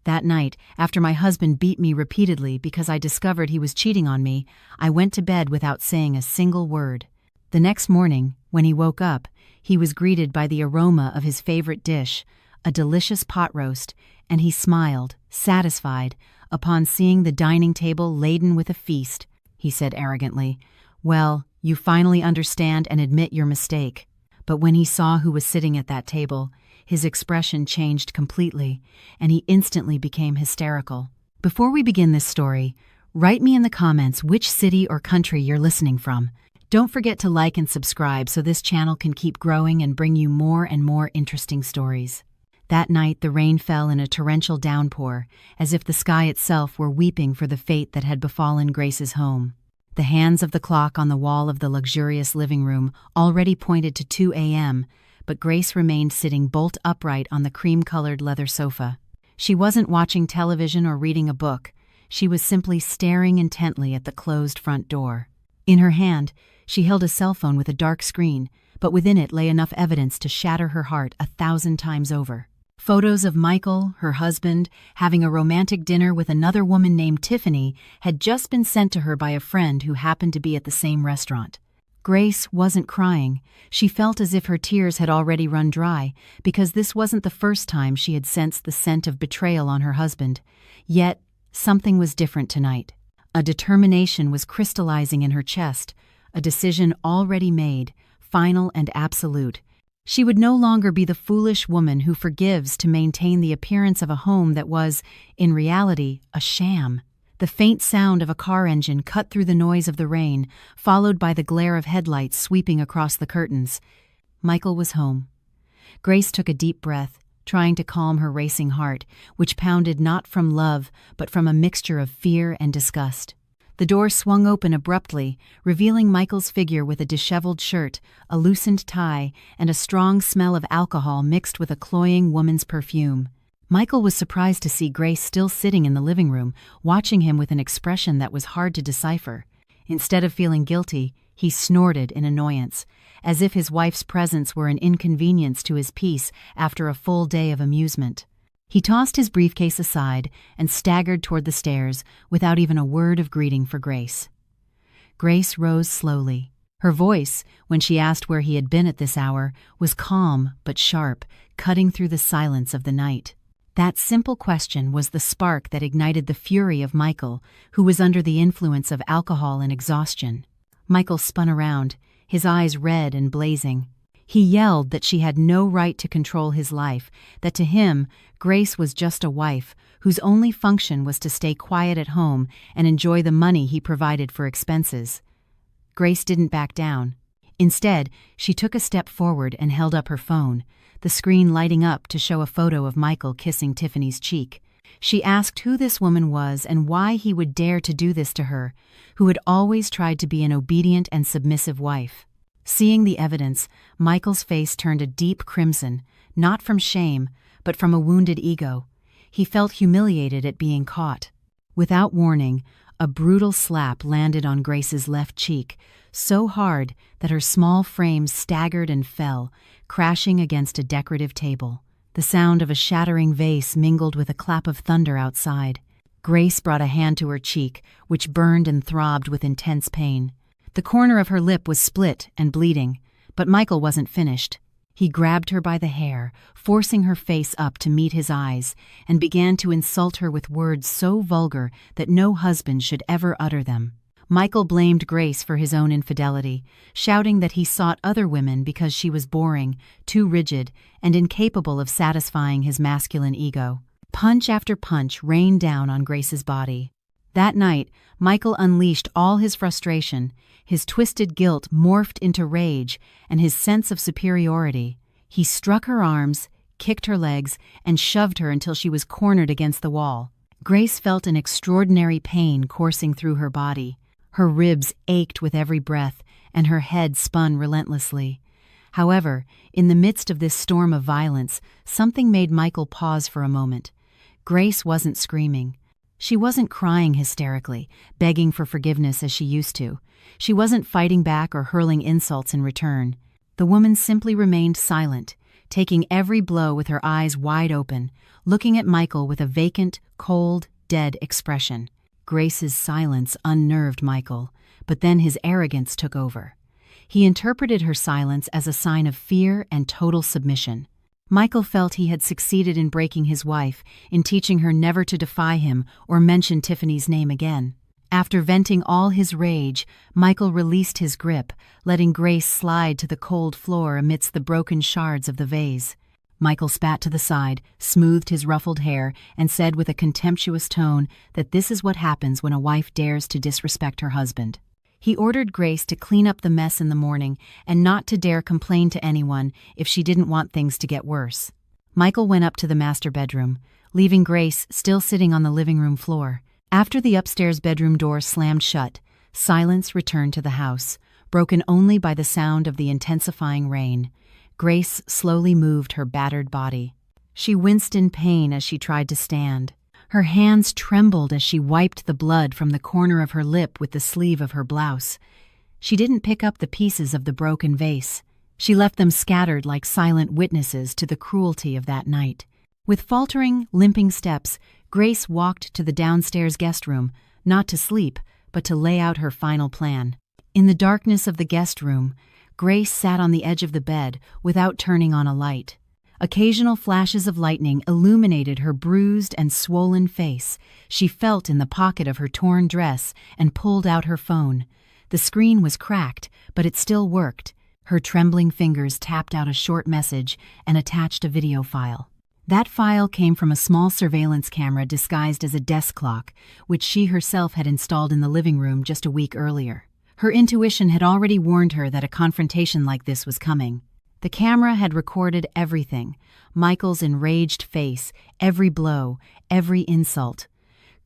That night, after my husband beat me repeatedly because I discovered he was cheating on me, I went to bed without saying a single word. The next morning, when he woke up, he was greeted by the aroma of his favorite dish, a delicious pot roast, and he smiled, satisfied, upon seeing the dining table laden with a feast. He said arrogantly, "Well, you finally understand and admit your mistake." But when he saw who was sitting at that table, his expression changed completely, and he instantly became hysterical. Before we begin this story, write me in the comments which city or country you're listening from. Don't forget to like and subscribe so this channel can keep growing and bring you more and more interesting stories. That night, the rain fell in a torrential downpour, as if the sky itself were weeping for the fate that had befallen Grace's home. The hands of the clock on the wall of the luxurious living room already pointed to 2 a.m., but Grace remained sitting bolt upright on the cream-colored leather sofa. She wasn't watching television or reading a book. She was simply staring intently at the closed front door. In her hand, she held a cell phone with a dark screen, but within it lay enough evidence to shatter her heart 1,000 times over. Photos of Michael, her husband, having a romantic dinner with another woman named Tiffany had just been sent to her by a friend who happened to be at the same restaurant. Grace wasn't crying. She felt as if her tears had already run dry, because this wasn't the first time she had sensed the scent of betrayal on her husband. Yet, something was different tonight. A determination was crystallizing in her chest, a decision already made, final and absolute. She would no longer be the foolish woman who forgives to maintain the appearance of a home that was, in reality, a sham. The faint sound of a car engine cut through the noise of the rain, followed by the glare of headlights sweeping across the curtains. Michael was home. Grace took a deep breath, trying to calm her racing heart, which pounded not from love, but from a mixture of fear and disgust. The door swung open abruptly, revealing Michael's figure with a disheveled shirt, a loosened tie, and a strong smell of alcohol mixed with a cloying woman's perfume. Michael was surprised to see Grace still sitting in the living room, watching him with an expression that was hard to decipher. Instead of feeling guilty, he snorted in annoyance, as if his wife's presence were an inconvenience to his peace after a full day of amusement. He tossed his briefcase aside and staggered toward the stairs without even a word of greeting for Grace. Grace rose slowly. Her voice, when she asked where he had been at this hour, was calm but sharp, cutting through the silence of the night. That simple question was the spark that ignited the fury of Michael, who was under the influence of alcohol and exhaustion. Michael spun around, his eyes red and blazing. He yelled that she had no right to control his life, that to him, Grace was just a wife, whose only function was to stay quiet at home and enjoy the money he provided for expenses. Grace didn't back down. Instead, she took a step forward and held up her phone, the screen lighting up to show a photo of Michael kissing Tiffany's cheek. She asked who this woman was and why he would dare to do this to her, who had always tried to be an obedient and submissive wife. Seeing the evidence, Michael's face turned a deep crimson, not from shame, but from a wounded ego. He felt humiliated at being caught. Without warning, a brutal slap landed on Grace's left cheek, so hard that her small frame staggered and fell, crashing against a decorative table. The sound of a shattering vase mingled with a clap of thunder outside. Grace brought a hand to her cheek, which burned and throbbed with intense pain. The corner of her lip was split and bleeding, but Michael wasn't finished. He grabbed her by the hair, forcing her face up to meet his eyes, and began to insult her with words so vulgar that no husband should ever utter them. Michael blamed Grace for his own infidelity, shouting that he sought other women because she was boring, too rigid, and incapable of satisfying his masculine ego. Punch after punch rained down on Grace's body. That night, Michael unleashed all his frustration. His twisted guilt morphed into rage and his sense of superiority. He struck her arms, kicked her legs, and shoved her until she was cornered against the wall. Grace felt an extraordinary pain coursing through her body. Her ribs ached with every breath, and her head spun relentlessly. However, in the midst of this storm of violence, something made Michael pause for a moment. Grace wasn't screaming. She wasn't crying hysterically, begging for forgiveness as she used to. She wasn't fighting back or hurling insults in return. The woman simply remained silent, taking every blow with her eyes wide open, looking at Michael with a vacant, cold, dead expression. Grace's silence unnerved Michael, but then his arrogance took over. He interpreted her silence as a sign of fear and total submission. Michael felt he had succeeded in breaking his wife, in teaching her never to defy him or mention Tiffany's name again. After venting all his rage, Michael released his grip, letting Grace slide to the cold floor amidst the broken shards of the vase. Michael spat to the side, smoothed his ruffled hair, and said with a contemptuous tone that this is what happens when a wife dares to disrespect her husband. He ordered Grace to clean up the mess in the morning and not to dare complain to anyone if she didn't want things to get worse. Michael went up to the master bedroom, leaving Grace still sitting on the living room floor. After the upstairs bedroom door slammed shut, silence returned to the house, broken only by the sound of the intensifying rain. Grace slowly moved her battered body. She winced in pain as she tried to stand. Her hands trembled as she wiped the blood from the corner of her lip with the sleeve of her blouse. She didn't pick up the pieces of the broken vase. She left them scattered like silent witnesses to the cruelty of that night. With faltering, limping steps, Grace walked to the downstairs guest room, not to sleep, but to lay out her final plan. In the darkness of the guest room, Grace sat on the edge of the bed without turning on a light. Occasional flashes of lightning illuminated her bruised and swollen face. She felt in the pocket of her torn dress and pulled out her phone. The screen was cracked, but it still worked. Her trembling fingers tapped out a short message and attached a video file. That file came from a small surveillance camera disguised as a desk clock, which she herself had installed in the living room just a week earlier. Her intuition had already warned her that a confrontation like this was coming. The camera had recorded everything: Michael's enraged face, every blow, every insult.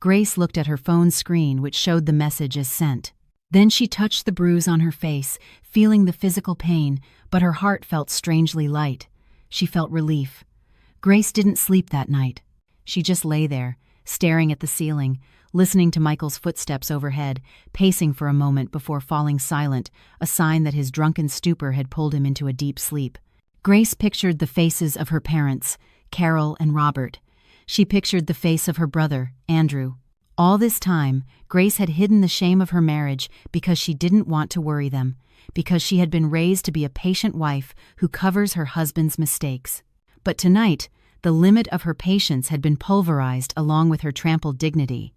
Grace looked at her phone screen, which showed the message as sent. Then she touched the bruise on her face, feeling the physical pain, but her heart felt strangely light. She felt relief. Grace didn't sleep that night. She just lay there, staring at the ceiling, listening to Michael's footsteps overhead, pacing for a moment before falling silent, a sign that his drunken stupor had pulled him into a deep sleep. Grace pictured the faces of her parents, Carol and Robert. She pictured the face of her brother, Andrew. All this time, Grace had hidden the shame of her marriage because she didn't want to worry them, because she had been raised to be a patient wife who covers her husband's mistakes. But tonight, the limit of her patience had been pulverized along with her trampled dignity.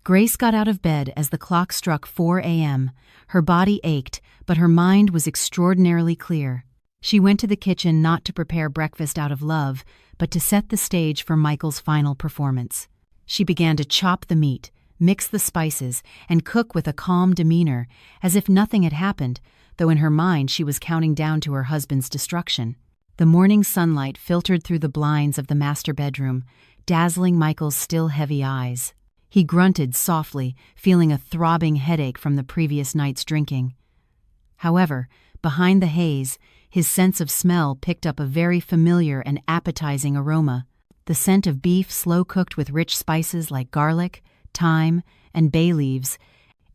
Grace got out of bed as the clock struck 4 a.m. Her body ached, but her mind was extraordinarily clear. She went to the kitchen not to prepare breakfast out of love, but to set the stage for Michael's final performance. She began to chop the meat, mix the spices, and cook with a calm demeanor, as if nothing had happened, though in her mind she was counting down to her husband's destruction. The morning sunlight filtered through the blinds of the master bedroom, dazzling Michael's still heavy eyes. He grunted softly, feeling a throbbing headache from the previous night's drinking. However, behind the haze, his sense of smell picked up a very familiar and appetizing aroma. The scent of beef slow-cooked with rich spices like garlic, thyme, and bay leaves.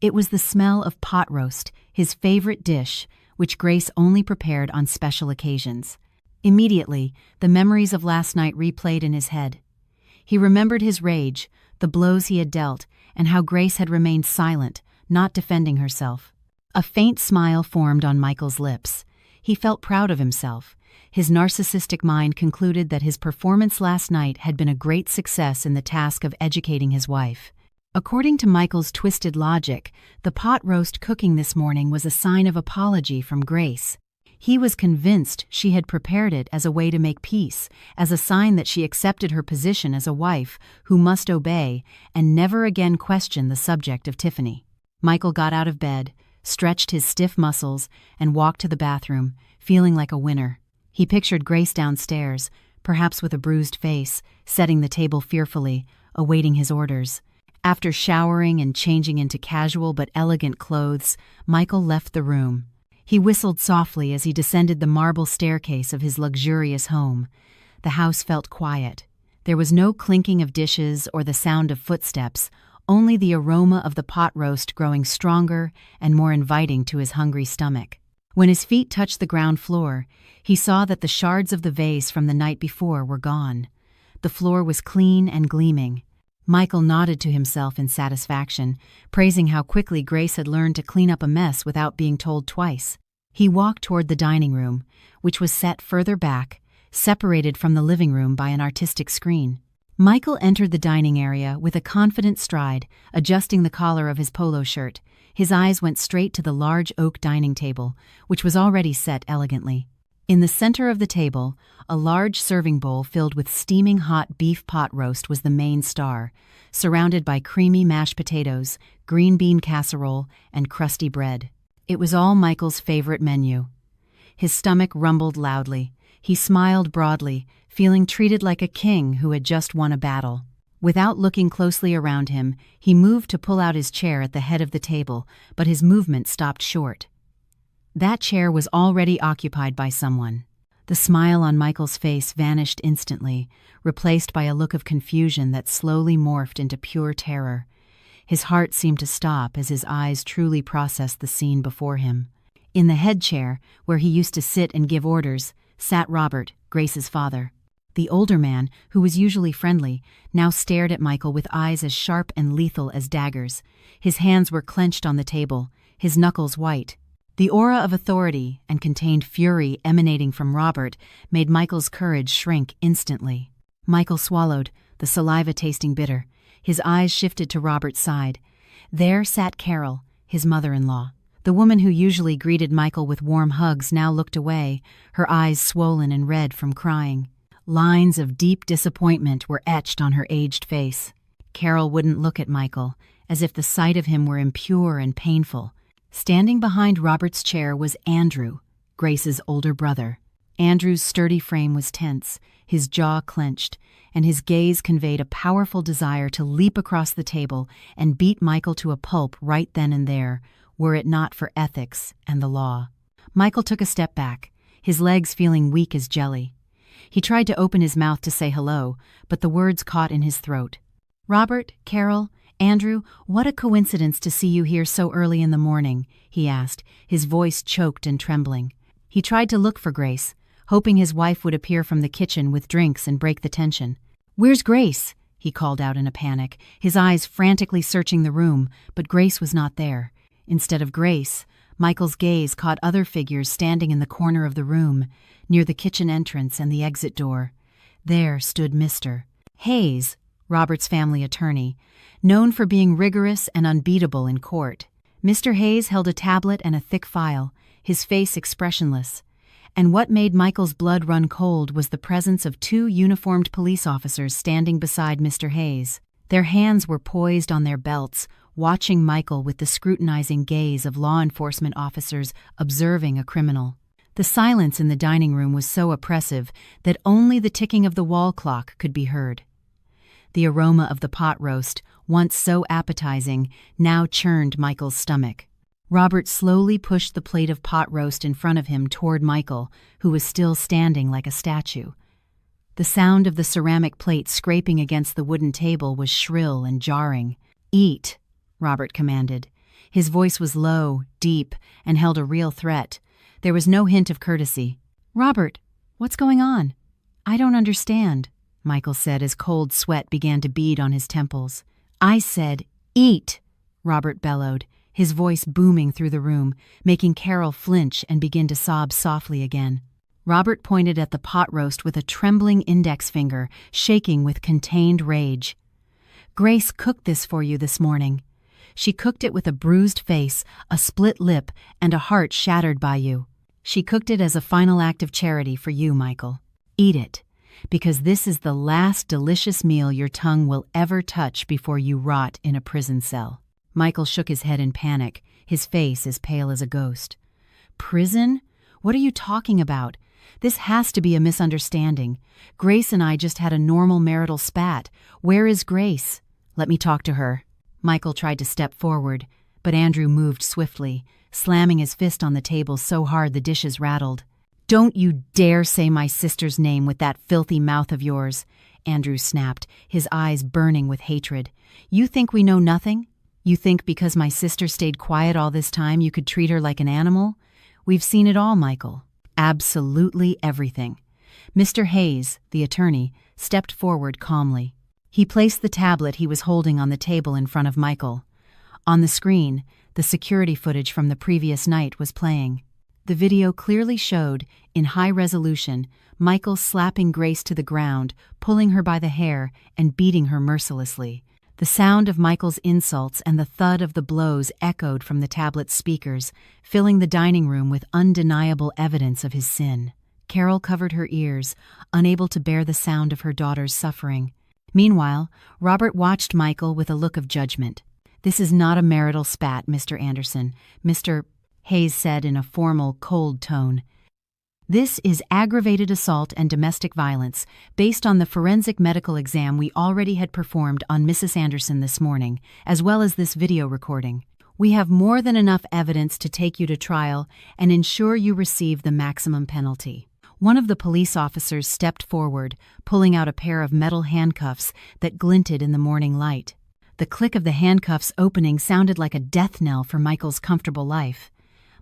It was the smell of pot roast, his favorite dish, which Grace only prepared on special occasions. Immediately, the memories of last night replayed in his head. He remembered his rage, the blows he had dealt, and how Grace had remained silent, not defending herself. A faint smile formed on Michael's lips. He felt proud of himself. His narcissistic mind concluded that his performance last night had been a great success in the task of educating his wife. According to Michael's twisted logic, the pot roast cooking this morning was a sign of apology from Grace. He was convinced she had prepared it as a way to make peace, as a sign that she accepted her position as a wife who must obey and never again question the subject of Tiffany. Michael got out of bed, stretched his stiff muscles, and walked to the bathroom, feeling like a winner. He pictured Grace downstairs, perhaps with a bruised face, setting the table fearfully, awaiting his orders. After showering and changing into casual but elegant clothes, Michael left the room. He whistled softly as he descended the marble staircase of his luxurious home. The house felt quiet. There was no clinking of dishes or the sound of footsteps, only the aroma of the pot roast growing stronger and more inviting to his hungry stomach. When his feet touched the ground floor, he saw that the shards of the vase from the night before were gone. The floor was clean and gleaming. Michael nodded to himself in satisfaction, praising how quickly Grace had learned to clean up a mess without being told twice. He walked toward the dining room, which was set further back, separated from the living room by an artistic screen. Michael entered the dining area with a confident stride, adjusting the collar of his polo shirt. His eyes went straight to the large oak dining table, which was already set elegantly. In the center of the table, a large serving bowl filled with steaming hot beef pot roast was the main star, surrounded by creamy mashed potatoes, green bean casserole, and crusty bread. It was all Michael's favorite menu. His stomach rumbled loudly. He smiled broadly, feeling treated like a king who had just won a battle. Without looking closely around him, he moved to pull out his chair at the head of the table, but his movement stopped short. That chair was already occupied by someone. The smile on Michael's face vanished instantly, replaced by a look of confusion that slowly morphed into pure terror. His heart seemed to stop as his eyes truly processed the scene before him. In the head chair, where he used to sit and give orders, sat Robert, Grace's father. The older man, who was usually friendly, now stared at Michael with eyes as sharp and lethal as daggers. His hands were clenched on the table, his knuckles white. The aura of authority and contained fury emanating from Robert made Michael's courage shrink instantly. Michael swallowed, the saliva tasting bitter. His eyes shifted to Robert's side. There sat Carol, his mother-in-law. The woman who usually greeted Michael with warm hugs now looked away, her eyes swollen and red from crying. Lines of deep disappointment were etched on her aged face. Carol wouldn't look at Michael, as if the sight of him were impure and painful. Standing behind Robert's chair was Andrew, Grace's older brother. Andrew's sturdy frame was tense, his jaw clenched, and his gaze conveyed a powerful desire to leap across the table and beat Michael to a pulp right then and there, were it not for ethics and the law. Michael took a step back, his legs feeling weak as jelly. He tried to open his mouth to say hello, but the words caught in his throat. "Robert, Carol, Andrew, what a coincidence to see you here so early in the morning," he asked, his voice choked and trembling. He tried to look for Grace, hoping his wife would appear from the kitchen with drinks and break the tension. "Where's Grace?" he called out in a panic, his eyes frantically searching the room, but Grace was not there. Instead of Grace, Michael's gaze caught other figures standing in the corner of the room, near the kitchen entrance and the exit door. There stood Mr. Hayes, Robert's family attorney, known for being rigorous and unbeatable in court. Mr. Hayes held a tablet and a thick file, his face expressionless. And what made Michael's blood run cold was the presence of two uniformed police officers standing beside Mr. Hayes. Their hands were poised on their belts, watching Michael with the scrutinizing gaze of law enforcement officers observing a criminal. The silence in the dining room was so oppressive that only the ticking of the wall clock could be heard. The aroma of the pot roast, once so appetizing, now churned Michael's stomach. Robert slowly pushed the plate of pot roast in front of him toward Michael, who was still standing like a statue. The sound of the ceramic plate scraping against the wooden table was shrill and jarring. "Eat," Robert commanded. His voice was low, deep, and held a real threat. There was no hint of courtesy. "Robert, what's going on?" "I don't understand," Michael said as cold sweat began to bead on his temples. "I said, eat," Robert bellowed, his voice booming through the room, making Carol flinch and begin to sob softly again. Robert pointed at the pot roast with a trembling index finger, shaking with contained rage. "Grace cooked this for you this morning. She cooked it with a bruised face, a split lip, and a heart shattered by you. She cooked it as a final act of charity for you, Michael. Eat it, because this is the last delicious meal your tongue will ever touch before you rot in a prison cell." Michael shook his head in panic, his face as pale as a ghost. "Prison? What are you talking about? This has to be a misunderstanding. Grace and I just had a normal marital spat. Where is Grace? Let me talk to her." Michael tried to step forward, but Andrew moved swiftly, slamming his fist on the table so hard the dishes rattled. "Don't you dare say my sister's name with that filthy mouth of yours," Andrew snapped, his eyes burning with hatred. "You think we know nothing? You think because my sister stayed quiet all this time you could treat her like an animal? We've seen it all, Michael. Absolutely everything. Mr. Hayes, the attorney, stepped forward calmly. He placed the tablet he was holding on the table in front of Michael. On the screen, the security footage from the previous night was playing. The video clearly showed, in high resolution, Michael slapping Grace to the ground, pulling her by the hair, and beating her mercilessly. The sound of Michael's insults and the thud of the blows echoed from the tablet's speakers, filling the dining room with undeniable evidence of his sin. Carol covered her ears, unable to bear the sound of her daughter's suffering. Meanwhile, Robert watched Michael with a look of judgment. "This is not a marital spat, Mr. Anderson," Mr. Hayes said in a formal, cold tone. "This is aggravated assault and domestic violence, based on the forensic medical exam we already had performed on Mrs. Anderson this morning, as well as this video recording. We have more than enough evidence to take you to trial and ensure you receive the maximum penalty." One of the police officers stepped forward, pulling out a pair of metal handcuffs that glinted in the morning light. The click of the handcuffs opening sounded like a death knell for Michael's comfortable life.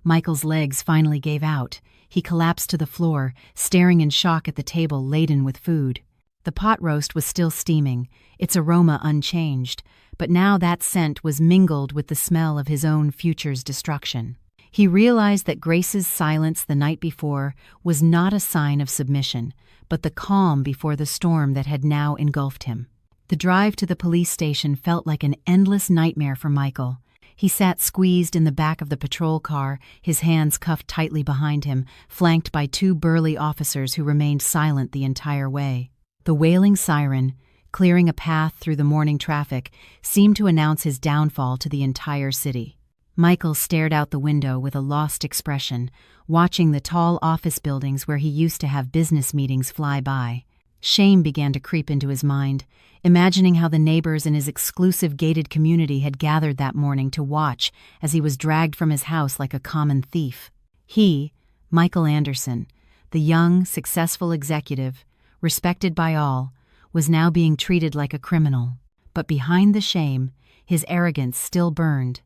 Michael's legs finally gave out. He collapsed to the floor, staring in shock at the table laden with food. The pot roast was still steaming, its aroma unchanged, but now that scent was mingled with the smell of his own future's destruction. He realized that Grace's silence the night before was not a sign of submission, but the calm before the storm that had now engulfed him. The drive to the police station felt like an endless nightmare for Michael. He sat squeezed in the back of the patrol car, his hands cuffed tightly behind him, flanked by two burly officers who remained silent the entire way. The wailing siren, clearing a path through the morning traffic, seemed to announce his downfall to the entire city. Michael stared out the window with a lost expression, watching the tall office buildings where he used to have business meetings fly by. Shame began to creep into his mind, imagining how the neighbors in his exclusive gated community had gathered that morning to watch as he was dragged from his house like a common thief. He, Michael Anderson, the young, successful executive, respected by all, was now being treated like a criminal. But behind the shame, his arrogance still burned.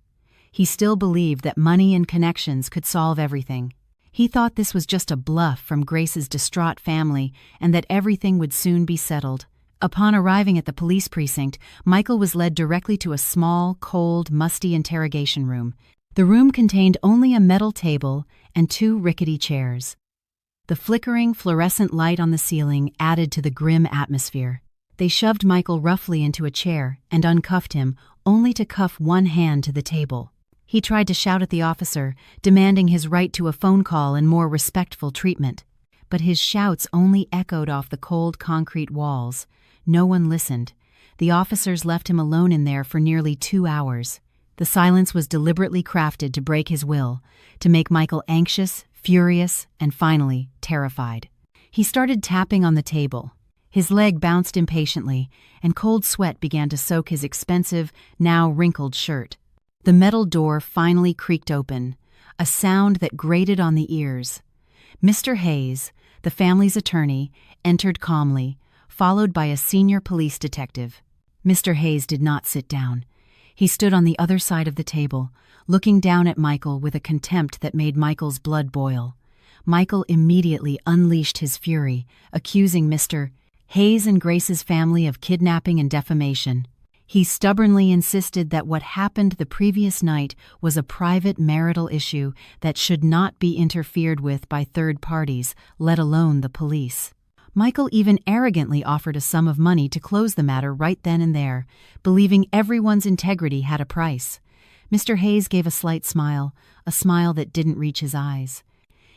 He still believed that money and connections could solve everything. He thought this was just a bluff from Grace's distraught family and that everything would soon be settled. Upon arriving at the police precinct, Michael was led directly to a small, cold, musty interrogation room. The room contained only a metal table and two rickety chairs. The flickering, fluorescent light on the ceiling added to the grim atmosphere. They shoved Michael roughly into a chair and uncuffed him, only to cuff one hand to the table. He tried to shout at the officer, demanding his right to a phone call and more respectful treatment. But his shouts only echoed off the cold concrete walls. No one listened. The officers left him alone in there for nearly 2 hours. The silence was deliberately crafted to break his will, to make Michael anxious, furious, and finally, terrified. He started tapping on the table. His leg bounced impatiently, and cold sweat began to soak his expensive, now wrinkled shirt. The metal door finally creaked open, a sound that grated on the ears. Mr. Hayes, the family's attorney, entered calmly, followed by a senior police detective. Mr. Hayes did not sit down. He stood on the other side of the table, looking down at Michael with a contempt that made Michael's blood boil. Michael immediately unleashed his fury, accusing Mr. Hayes and Grace's family of kidnapping and defamation. He stubbornly insisted that what happened the previous night was a private marital issue that should not be interfered with by third parties, let alone the police. Michael even arrogantly offered a sum of money to close the matter right then and there, believing everyone's integrity had a price. Mr. Hayes gave a slight smile, a smile that didn't reach his eyes.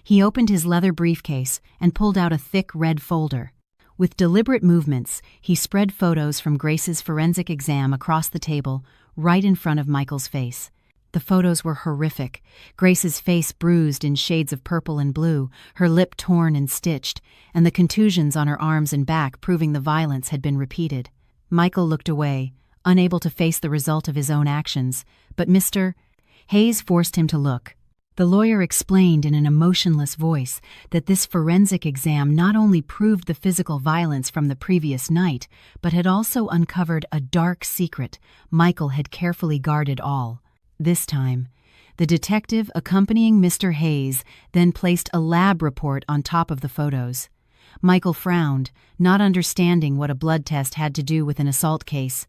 He opened his leather briefcase and pulled out a thick red folder. With deliberate movements, he spread photos from Grace's forensic exam across the table, right in front of Michael's face. The photos were horrific. Grace's face bruised in shades of purple and blue, her lip torn and stitched, and the contusions on her arms and back proving the violence had been repeated. Michael looked away, unable to face the result of his own actions, but Mr. Hayes forced him to look. The lawyer explained in an emotionless voice that this forensic exam not only proved the physical violence from the previous night, but had also uncovered a dark secret Michael had carefully guarded all. This time, The detective accompanying Mr. Hayes then placed a lab report on top of the photos. Michael frowned, not understanding what a blood test had to do with an assault case.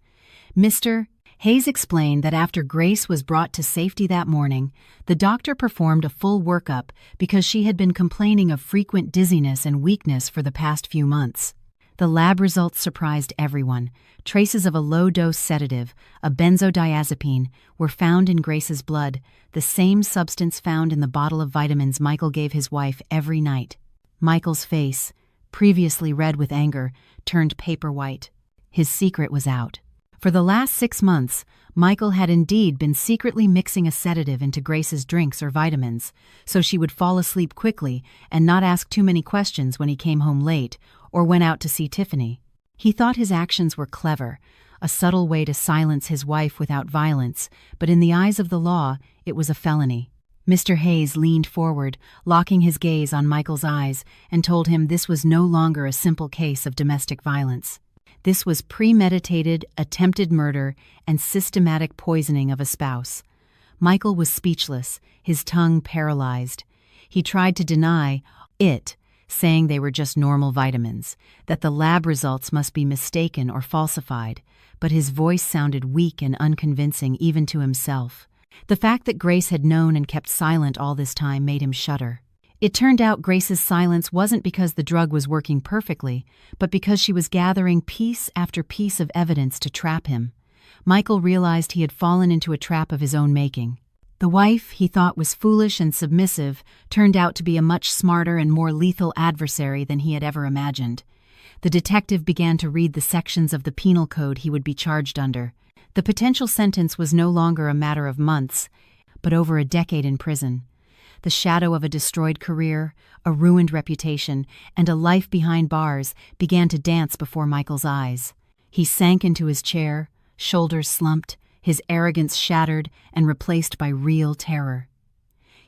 Mr. Hayes explained that after Grace was brought to safety that morning, the doctor performed a full workup because she had been complaining of frequent dizziness and weakness for the past few months. The lab results surprised everyone. Traces of a low-dose sedative, a benzodiazepine, were found in Grace's blood, the same substance found in the bottle of vitamins Michael gave his wife every night. Michael's face, previously red with anger, turned paper white. His secret was out. For the last 6 months, Michael had indeed been secretly mixing a sedative into Grace's drinks or vitamins, so she would fall asleep quickly and not ask too many questions when he came home late or went out to see Tiffany. He thought his actions were clever, a subtle way to silence his wife without violence, but in the eyes of the law, it was a felony. Mr. Hayes leaned forward, locking his gaze on Michael's eyes, and told him this was no longer a simple case of domestic violence. This was premeditated, attempted murder, and systematic poisoning of a spouse. Michael was speechless, his tongue paralyzed. He tried to deny it, saying they were just normal vitamins, that the lab results must be mistaken or falsified, but his voice sounded weak and unconvincing even to himself. The fact that Grace had known and kept silent all this time made him shudder. It turned out Grace's silence wasn't because the drug was working perfectly, but because she was gathering piece after piece of evidence to trap him. Michael realized he had fallen into a trap of his own making. The wife he thought was foolish and submissive turned out to be a much smarter and more lethal adversary than he had ever imagined. The detective began to read the sections of the penal code he would be charged under. The potential sentence was no longer a matter of months, but over a decade in prison. The shadow of a destroyed career, a ruined reputation, and a life behind bars began to dance before Michael's eyes. He sank into his chair, shoulders slumped, his arrogance shattered and replaced by real terror.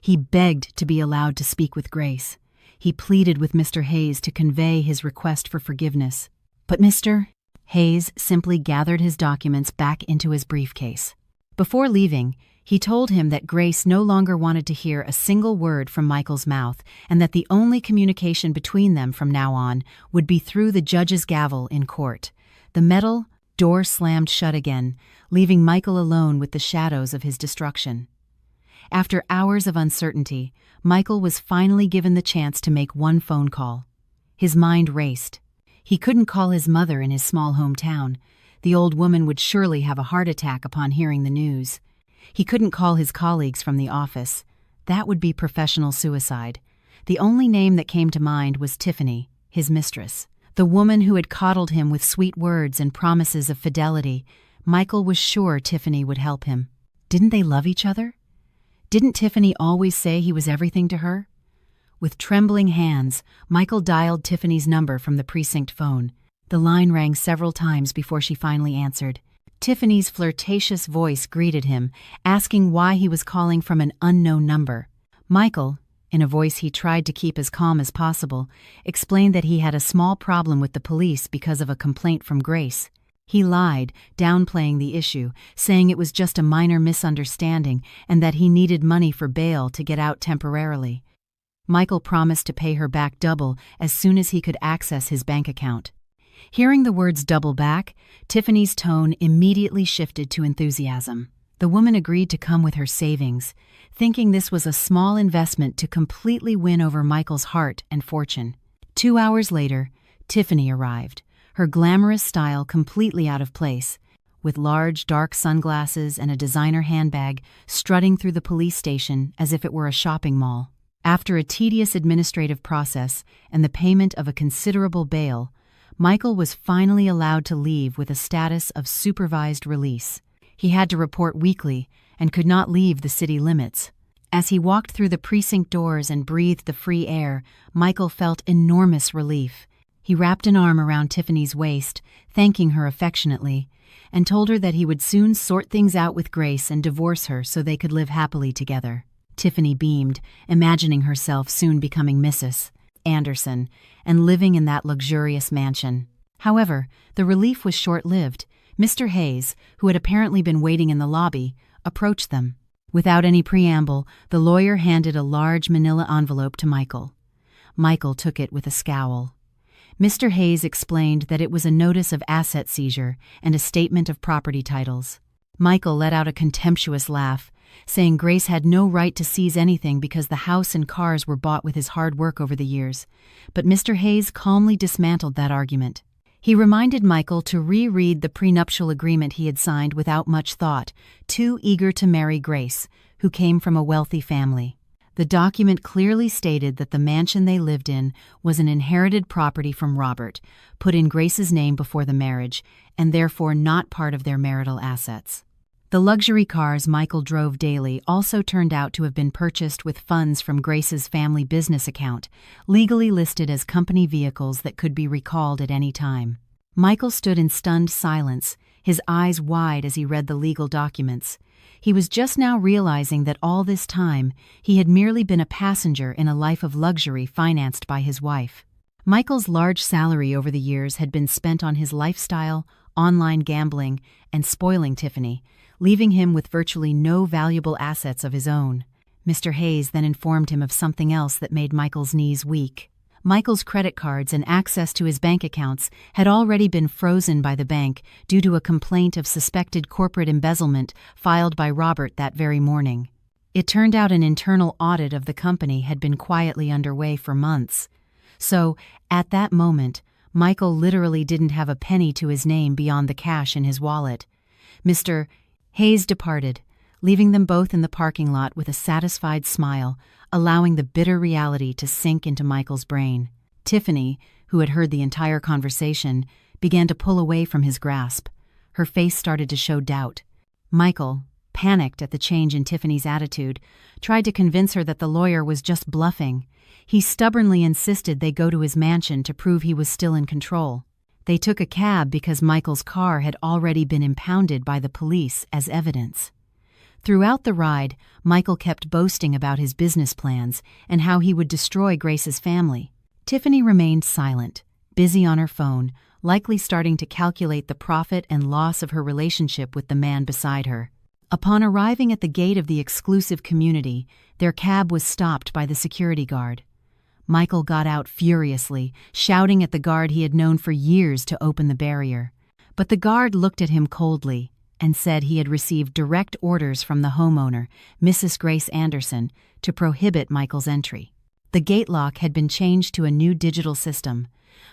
He begged to be allowed to speak with Grace. He pleaded with Mr. Hayes to convey his request for forgiveness. But Mr. Hayes simply gathered his documents back into his briefcase. Before leaving, he told him that Grace no longer wanted to hear a single word from Michael's mouth and that the only communication between them from now on would be through the judge's gavel in court. The metal door slammed shut again, leaving Michael alone with the shadows of his destruction. After hours of uncertainty, Michael was finally given the chance to make one phone call. His mind raced. He couldn't call his mother in his small hometown. The old woman would surely have a heart attack upon hearing the news. He couldn't call his colleagues from the office. That would be professional suicide. The only name that came to mind was Tiffany, his mistress. The woman who had coddled him with sweet words and promises of fidelity. Michael was sure Tiffany would help him. Didn't they love each other? Didn't Tiffany always say he was everything to her? With trembling hands, Michael dialed Tiffany's number from the precinct phone. The line rang several times before she finally answered. Tiffany's flirtatious voice greeted him, asking why he was calling from an unknown number. Michael, in a voice he tried to keep as calm as possible, explained that he had a small problem with the police because of a complaint from Grace. He lied, downplaying the issue, saying it was just a minor misunderstanding and that he needed money for bail to get out temporarily. Michael promised to pay her back double as soon as he could access his bank account. Hearing the words double back, Tiffany's tone immediately shifted to enthusiasm. The woman agreed to come with her savings, thinking this was a small investment to completely win over Michael's heart and fortune. 2 hours later, Tiffany arrived, her glamorous style completely out of place, with large, dark sunglasses and a designer handbag strutting through the police station as if it were a shopping mall. After a tedious administrative process and the payment of a considerable bail, Michael was finally allowed to leave with a status of supervised release. He had to report weekly and could not leave the city limits. As he walked through the precinct doors and breathed the free air, Michael felt enormous relief. He wrapped an arm around Tiffany's waist, thanking her affectionately, and told her that he would soon sort things out with Grace and divorce her so they could live happily together. Tiffany beamed, imagining herself soon becoming Mrs. Anderson and living in that luxurious mansion. However, the relief was short-lived. Mr. Hayes, who had apparently been waiting in the lobby, approached them. Without any preamble, the lawyer handed a large manila envelope to Michael. Michael took it with a scowl. Mr. Hayes explained that it was a notice of asset seizure and a statement of property titles. Michael let out a contemptuous laugh, saying Grace had no right to seize anything because the house and cars were bought with his hard work over the years. But Mr. Hayes calmly dismantled that argument. He reminded Michael to reread the prenuptial agreement he had signed without much thought, too eager to marry Grace, who came from a wealthy family. The document clearly stated that the mansion they lived in was an inherited property from Robert, put in Grace's name before the marriage, and therefore not part of their marital assets. The luxury cars Michael drove daily also turned out to have been purchased with funds from Grace's family business account, legally listed as company vehicles that could be recalled at any time. Michael stood in stunned silence, his eyes wide as he read the legal documents. He was just now realizing that all this time he had merely been a passenger in a life of luxury financed by his wife. Michael's large salary over the years had been spent on his lifestyle, online gambling, and spoiling Tiffany, leaving him with virtually no valuable assets of his own. Mr. Hayes then informed him of something else that made Michael's knees weak. Michael's credit cards and access to his bank accounts had already been frozen by the bank due to a complaint of suspected corporate embezzlement filed by Robert that very morning. It turned out an internal audit of the company had been quietly underway for months. So, at that moment, Michael literally didn't have a penny to his name beyond the cash in his wallet. Mr. Hayes departed, leaving them both in the parking lot with a satisfied smile, allowing the bitter reality to sink into Michael's brain. Tiffany, who had heard the entire conversation, began to pull away from his grasp. Her face started to show doubt. Michael, panicked at the change in Tiffany's attitude, tried to convince her that the lawyer was just bluffing. He stubbornly insisted they go to his mansion to prove he was still in control. They took a cab because Michael's car had already been impounded by the police as evidence. Throughout the ride, Michael kept boasting about his business plans and how he would destroy Grace's family. Tiffany remained silent, busy on her phone, likely starting to calculate the profit and loss of her relationship with the man beside her. Upon arriving at the gate of the exclusive community, their cab was stopped by the security guard. Michael got out furiously, shouting at the guard he had known for years to open the barrier. But the guard looked at him coldly and said he had received direct orders from the homeowner, Mrs. Grace Anderson, to prohibit Michael's entry. The gate lock had been changed to a new digital system.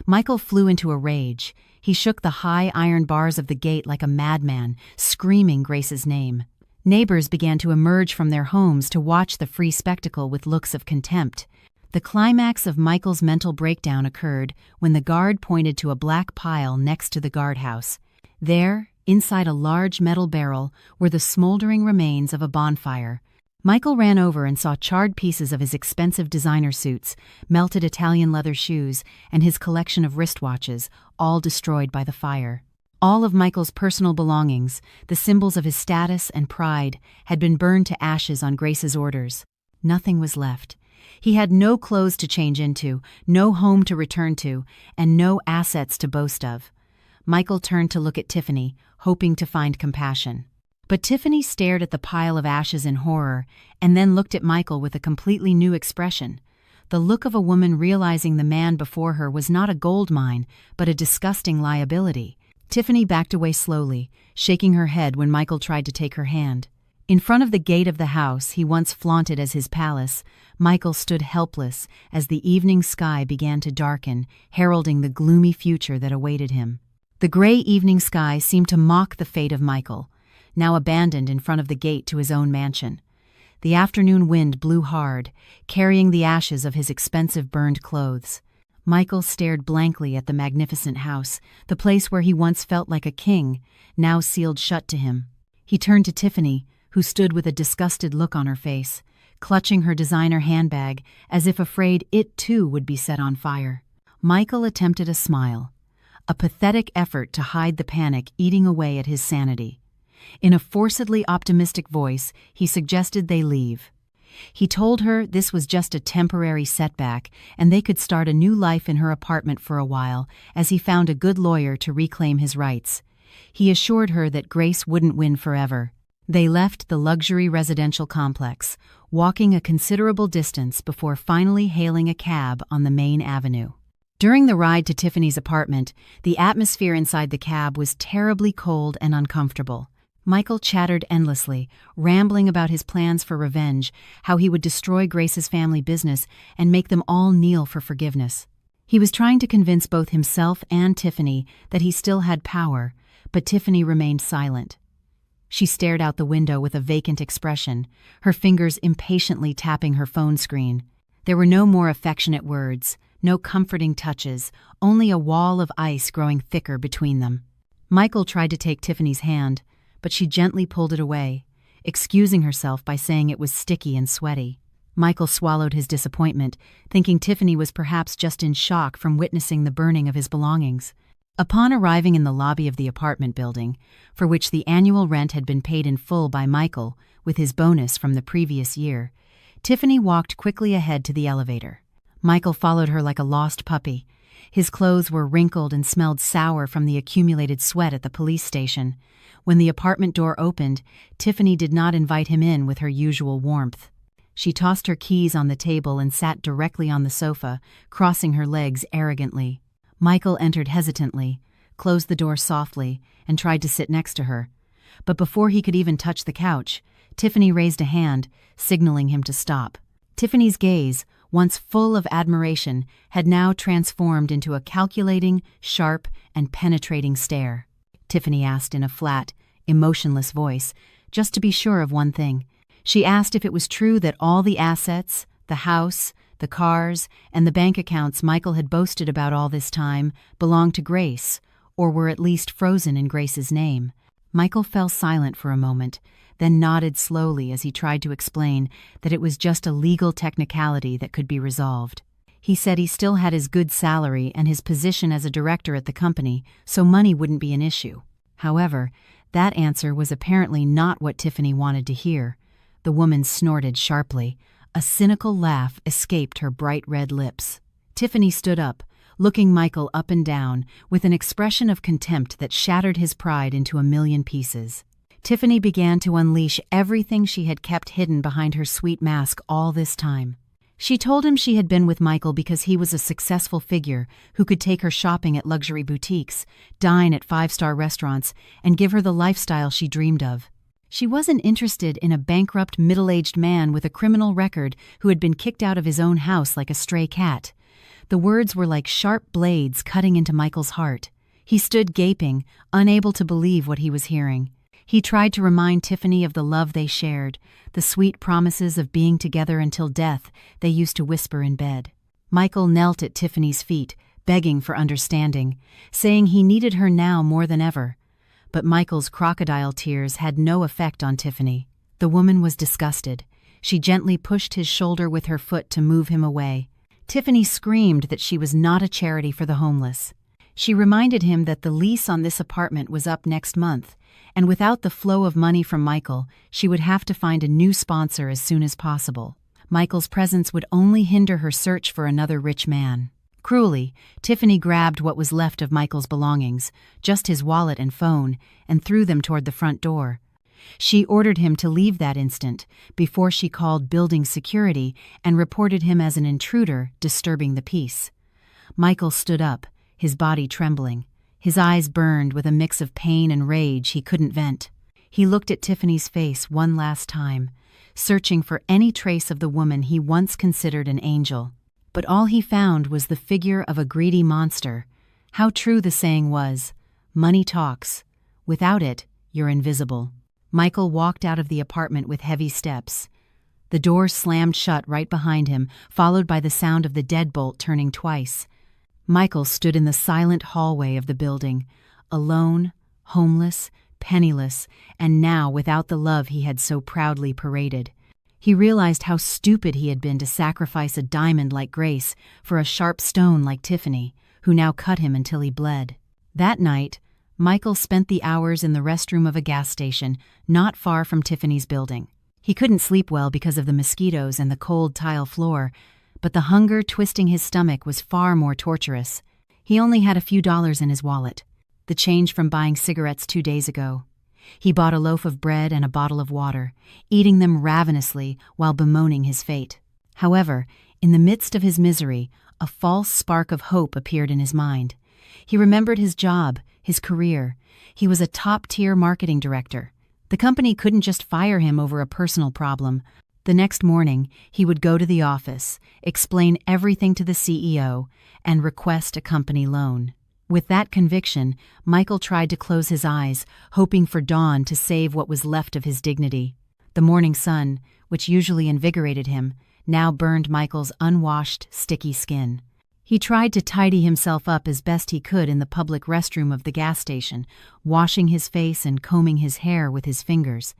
Michael flew into a rage. He shook the high iron bars of the gate like a madman, screaming Grace's name. Neighbors began to emerge from their homes to watch the free spectacle with looks of contempt. The climax of Michael's mental breakdown occurred when the guard pointed to a black pile next to the guardhouse. There, inside a large metal barrel, were the smoldering remains of a bonfire. Michael ran over and saw charred pieces of his expensive designer suits, melted Italian leather shoes, and his collection of wristwatches, all destroyed by the fire. All of Michael's personal belongings, the symbols of his status and pride, had been burned to ashes on Grace's orders. Nothing was left. He had no clothes to change into, no home to return to, and no assets to boast of. Michael turned to look at Tiffany, hoping to find compassion. But Tiffany stared at the pile of ashes in horror, and then looked at Michael with a completely new expression. The look of a woman realizing the man before her was not a gold mine, but a disgusting liability. Tiffany backed away slowly, shaking her head when Michael tried to take her hand. In front of the gate of the house he once flaunted as his palace, Michael stood helpless as the evening sky began to darken, heralding the gloomy future that awaited him. The gray evening sky seemed to mock the fate of Michael, now abandoned in front of the gate to his own mansion. The afternoon wind blew hard, carrying the ashes of his expensive burned clothes. Michael stared blankly at the magnificent house, the place where he once felt like a king, now sealed shut to him. He turned to Tiffany, who stood with a disgusted look on her face, clutching her designer handbag as if afraid it too would be set on fire. Michael attempted a smile, a pathetic effort to hide the panic eating away at his sanity. In a forcedly optimistic voice, he suggested they leave. He told her this was just a temporary setback and they could start a new life in her apartment for a while as he found a good lawyer to reclaim his rights. He assured her that Grace wouldn't win forever. They left the luxury residential complex, walking a considerable distance before finally hailing a cab on the main avenue. During the ride to Tiffany's apartment, the atmosphere inside the cab was terribly cold and uncomfortable. Michael chattered endlessly, rambling about his plans for revenge, how he would destroy Grace's family business and make them all kneel for forgiveness. He was trying to convince both himself and Tiffany that he still had power, but Tiffany remained silent. She stared out the window with a vacant expression, her fingers impatiently tapping her phone screen. There were no more affectionate words, no comforting touches, only a wall of ice growing thicker between them. Michael tried to take Tiffany's hand, but she gently pulled it away, excusing herself by saying it was sticky and sweaty. Michael swallowed his disappointment, thinking Tiffany was perhaps just in shock from witnessing the burning of his belongings. Upon arriving in the lobby of the apartment building, for which the annual rent had been paid in full by Michael with his bonus from the previous year, Tiffany walked quickly ahead to the elevator. Michael followed her like a lost puppy. His clothes were wrinkled and smelled sour from the accumulated sweat at the police station. When the apartment door opened, Tiffany did not invite him in with her usual warmth. She tossed her keys on the table and sat directly on the sofa, crossing her legs arrogantly. Michael entered hesitantly, closed the door softly, and tried to sit next to her. But before he could even touch the couch, Tiffany raised a hand, signaling him to stop. Tiffany's gaze, once full of admiration, had now transformed into a calculating, sharp, and penetrating stare. Tiffany asked in a flat, emotionless voice, just to be sure of one thing. She asked if it was true that all the assets, the house, the cars, and the bank accounts Michael had boasted about all this time belonged to Grace, or were at least frozen in Grace's name. Michael fell silent for a moment, then nodded slowly as he tried to explain that it was just a legal technicality that could be resolved. He said he still had his good salary and his position as a director at the company, so money wouldn't be an issue. However, that answer was apparently not what Tiffany wanted to hear. The woman snorted sharply. A cynical laugh escaped her bright red lips. Tiffany stood up, looking Michael up and down, with an expression of contempt that shattered his pride into a million pieces. Tiffany began to unleash everything she had kept hidden behind her sweet mask all this time. She told him she had been with Michael because he was a successful figure who could take her shopping at luxury boutiques, dine at five-star restaurants, and give her the lifestyle she dreamed of. She wasn't interested in a bankrupt middle-aged man with a criminal record who had been kicked out of his own house like a stray cat. The words were like sharp blades cutting into Michael's heart. He stood gaping, unable to believe what he was hearing. He tried to remind Tiffany of the love they shared, the sweet promises of being together until death they used to whisper in bed. Michael knelt at Tiffany's feet, begging for understanding, saying he needed her now more than ever. But Michael's crocodile tears had no effect on Tiffany. The woman was disgusted. She gently pushed his shoulder with her foot to move him away. Tiffany screamed that she was not a charity for the homeless. She reminded him that the lease on this apartment was up next month, and without the flow of money from Michael, she would have to find a new sponsor as soon as possible. Michael's presence would only hinder her search for another rich man. Cruelly, Tiffany grabbed what was left of Michael's belongings, just his wallet and phone, and threw them toward the front door. She ordered him to leave that instant, before she called building security and reported him as an intruder disturbing the peace. Michael stood up, his body trembling. His eyes burned with a mix of pain and rage he couldn't vent. He looked at Tiffany's face one last time, searching for any trace of the woman he once considered an angel. But all he found was the figure of a greedy monster. How true the saying was, money talks. Without it, you're invisible. Michael walked out of the apartment with heavy steps. The door slammed shut right behind him, followed by the sound of the deadbolt turning twice. Michael stood in the silent hallway of the building, alone, homeless, penniless, and now without the love he had so proudly paraded. He realized how stupid he had been to sacrifice a diamond like Grace for a sharp stone like Tiffany, who now cut him until he bled. That night, Michael spent the hours in the restroom of a gas station not far from Tiffany's building. He couldn't sleep well because of the mosquitoes and the cold tile floor, but the hunger twisting his stomach was far more torturous. He only had a few dollars in his wallet, the change from buying cigarettes 2 days ago. He bought a loaf of bread and a bottle of water, eating them ravenously while bemoaning his fate. However, in the midst of his misery, a false spark of hope appeared in his mind. He remembered his job, his career. He was a top-tier marketing director. The company couldn't just fire him over a personal problem. The next morning, he would go to the office, explain everything to the CEO, and request a company loan. With that conviction, Michael tried to close his eyes, hoping for dawn to save what was left of his dignity. The morning sun, which usually invigorated him, now burned Michael's unwashed, sticky skin. He tried to tidy himself up as best he could in the public restroom of the gas station, washing his face and combing his hair with his fingers.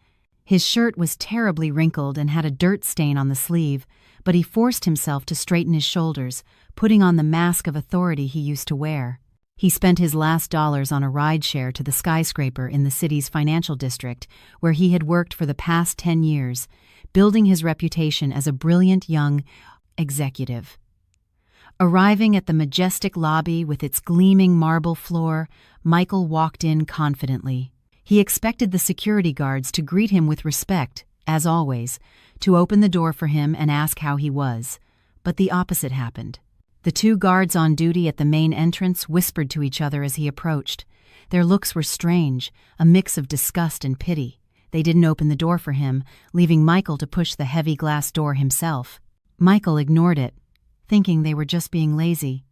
His shirt was terribly wrinkled and had a dirt stain on the sleeve, but he forced himself to straighten his shoulders, putting on the mask of authority he used to wear. He spent his last dollars on a ride-share to the skyscraper in the city's financial district, where he had worked for the past 10 years, building his reputation as a brilliant young executive. Arriving at the majestic lobby with its gleaming marble floor, Michael walked in confidently. He expected the security guards to greet him with respect, as always, to open the door for him and ask how he was. But the opposite happened. The two guards on duty at the main entrance whispered to each other as he approached. Their looks were strange, a mix of disgust and pity. They didn't open the door for him, leaving Michael to push the heavy glass door himself. Michael ignored it, thinking they were just being lazy.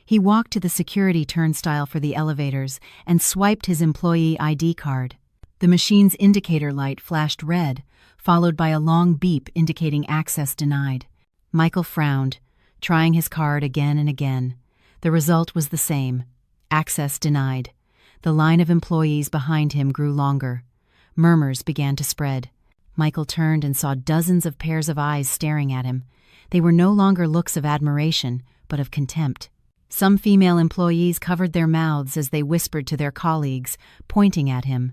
He walked to the security turnstile for the elevators and swiped his employee ID card. The machine's indicator light flashed red, followed by a long beep indicating access denied. Michael frowned, trying his card again and again. The result was the same: access denied. The line of employees behind him grew longer. Murmurs began to spread. Michael turned and saw dozens of pairs of eyes staring at him. They were no longer looks of admiration, but of contempt. Some female employees covered their mouths as they whispered to their colleagues, pointing at him.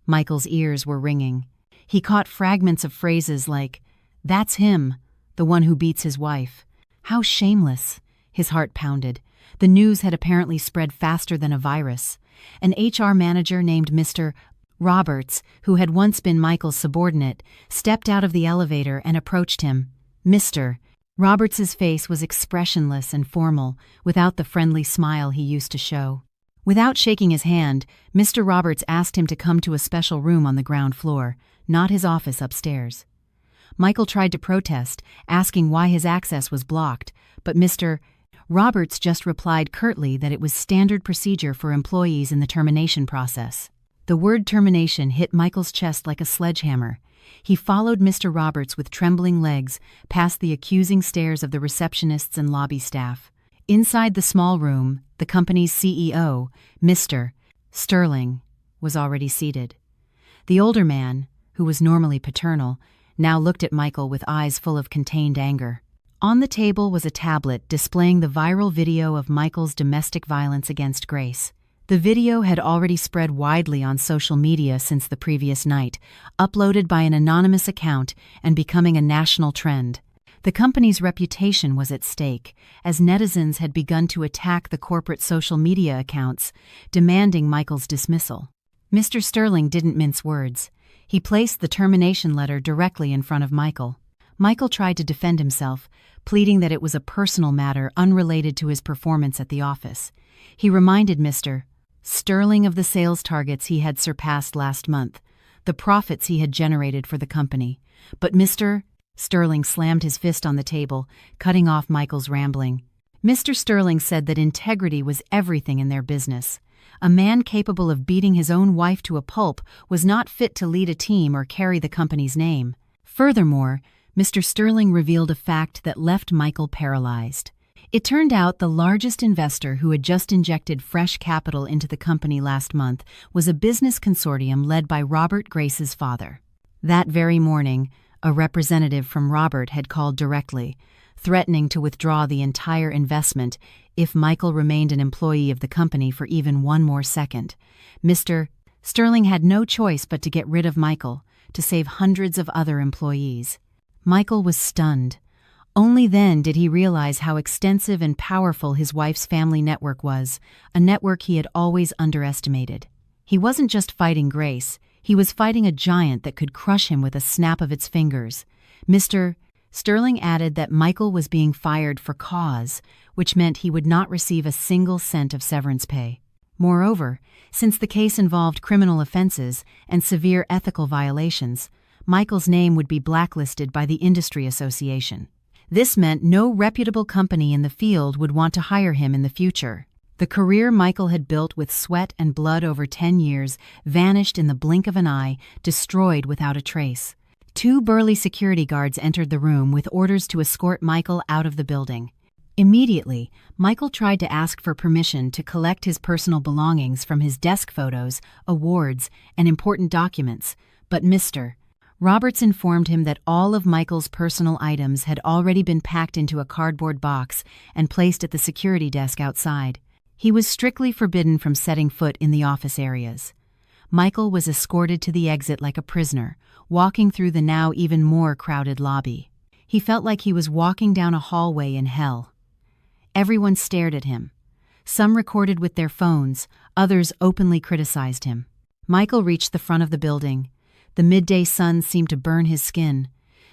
Michael's ears were ringing. He caught fragments of phrases like, "That's him, the one who beats his wife." How shameless! His heart pounded. The news had apparently spread faster than a virus. An HR manager named Mr. Roberts, who had once been Michael's subordinate, stepped out of the elevator and approached him. Mr. Roberts's face was expressionless and formal, without the friendly smile he used to show. Without shaking his hand, Mr. Roberts asked him to come to a special room on the ground floor, not his office upstairs. Michael tried to protest, asking why his access was blocked, but Mr. Roberts just replied curtly that it was standard procedure for employees in the termination process. The word termination hit Michael's chest like a sledgehammer. He followed Mr. Roberts with trembling legs past the accusing stares of the receptionists and lobby staff. Inside the small room, the company's CEO, Mr. Sterling, was already seated. The older man, who was normally paternal, now looked at Michael with eyes full of contained anger. On the table was a tablet displaying the viral video of Michael's domestic violence against Grace. The video had already spread widely on social media since the previous night, uploaded by an anonymous account and becoming a national trend. The company's reputation was at stake, as netizens had begun to attack the corporate social media accounts, demanding Michael's dismissal. Mr. Sterling didn't mince words. He placed the termination letter directly in front of Michael. Michael tried to defend himself, pleading that it was a personal matter unrelated to his performance at the office. He reminded Mr. Sterling of the sales targets he had surpassed last month, the profits he had generated for the company. But Mr. Sterling slammed his fist on the table, cutting off Michael's rambling. Mr. Sterling said that integrity was everything in their business. A man capable of beating his own wife to a pulp was not fit to lead a team or carry the company's name. Furthermore, Mr. Sterling revealed a fact that left Michael paralyzed. It turned out the largest investor who had just injected fresh capital into the company last month was a business consortium led by Robert Grace's father. That very morning, a representative from Robert had called directly, threatening to withdraw the entire investment if Michael remained an employee of the company for even one more second. Mr. Sterling had no choice but to get rid of Michael, to save hundreds of other employees. Michael was stunned. Only then did he realize how extensive and powerful his wife's family network was, a network he had always underestimated. He wasn't just fighting Grace, He was fighting a giant that could crush him with a snap of its fingers. Mr. Sterling added that Michael was being fired for cause, which meant he would not receive a single cent of severance pay. Moreover, since the case involved criminal offenses and severe ethical violations, Michael's name would be blacklisted by the industry association. This meant no reputable company in the field would want to hire him in the future. The career Michael had built with sweat and blood over 10 years vanished in the blink of an eye, destroyed without a trace. 2 burly security guards entered the room with orders to escort Michael out of the building. Immediately, Michael tried to ask for permission to collect his personal belongings from his desk photos, awards, and important documents, but Mr. Roberts informed him that all of Michael's personal items had already been packed into a cardboard box and placed at the security desk outside. He was strictly forbidden from setting foot in the office areas. Michael was escorted to the exit like a prisoner, walking through the now even more crowded lobby. He felt like he was walking down a hallway in hell. Everyone stared at him. Some recorded with their phones, others openly criticized him. Michael reached the front of the building. The midday sun seemed to burn his skin.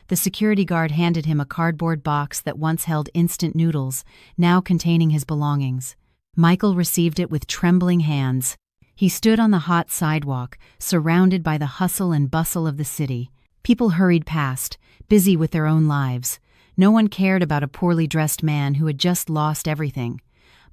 The security guard handed him a cardboard box that once held instant noodles, now containing his belongings. Michael received it with trembling hands. He stood on the hot sidewalk, surrounded by the hustle and bustle of the city. People hurried past, busy with their own lives. No one cared about a poorly dressed man who had just lost everything.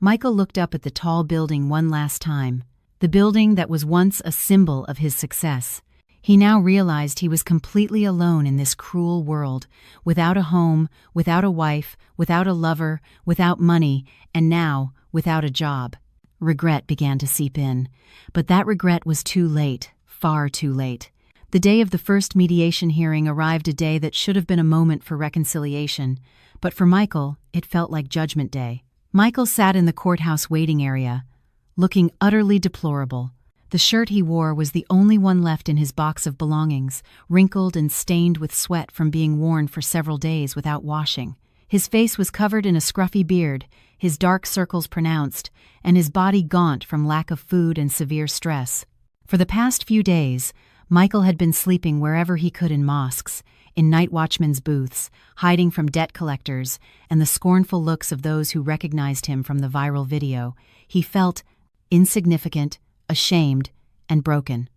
Michael looked up at the tall building one last time, the building that was once a symbol of his success. He now realized he was completely alone in this cruel world, without a home, without a wife, without a lover, without money, and now without a job. Regret began to seep in, but that regret was too late, far too late. The day of the first mediation hearing arrived, a day that should have been a moment for reconciliation, but for Michael, it felt like Judgment Day. Michael sat in the courthouse waiting area, looking utterly deplorable. The shirt he wore was the only one left in his box of belongings, wrinkled and stained with sweat from being worn for several days without washing. His face was covered in a scruffy beard, his dark circles pronounced, and his body gaunt from lack of food and severe stress. For the past few days, Michael had been sleeping wherever he could, in mosques, in night watchmen's booths, hiding from debt collectors and the scornful looks of those who recognized him from the viral video. He felt insignificant, ashamed, and broken.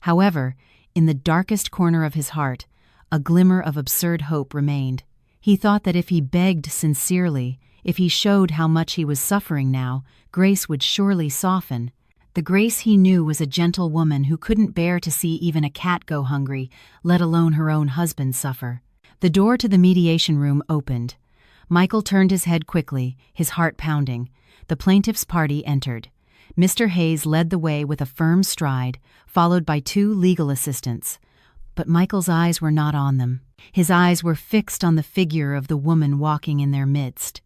However, in the darkest corner of his heart, a glimmer of absurd hope remained. He thought that if he begged sincerely, if he showed how much he was suffering now, Grace would surely soften. The Grace he knew was a gentle woman who couldn't bear to see even a cat go hungry, let alone her own husband suffer. The door to the mediation room opened. Michael turned his head quickly, his heart pounding. The plaintiff's party entered. Mr. Hayes led the way with a firm stride, followed by 2 legal assistants. But Michael's eyes were not on them. His eyes were fixed on the figure of the woman walking in their midst.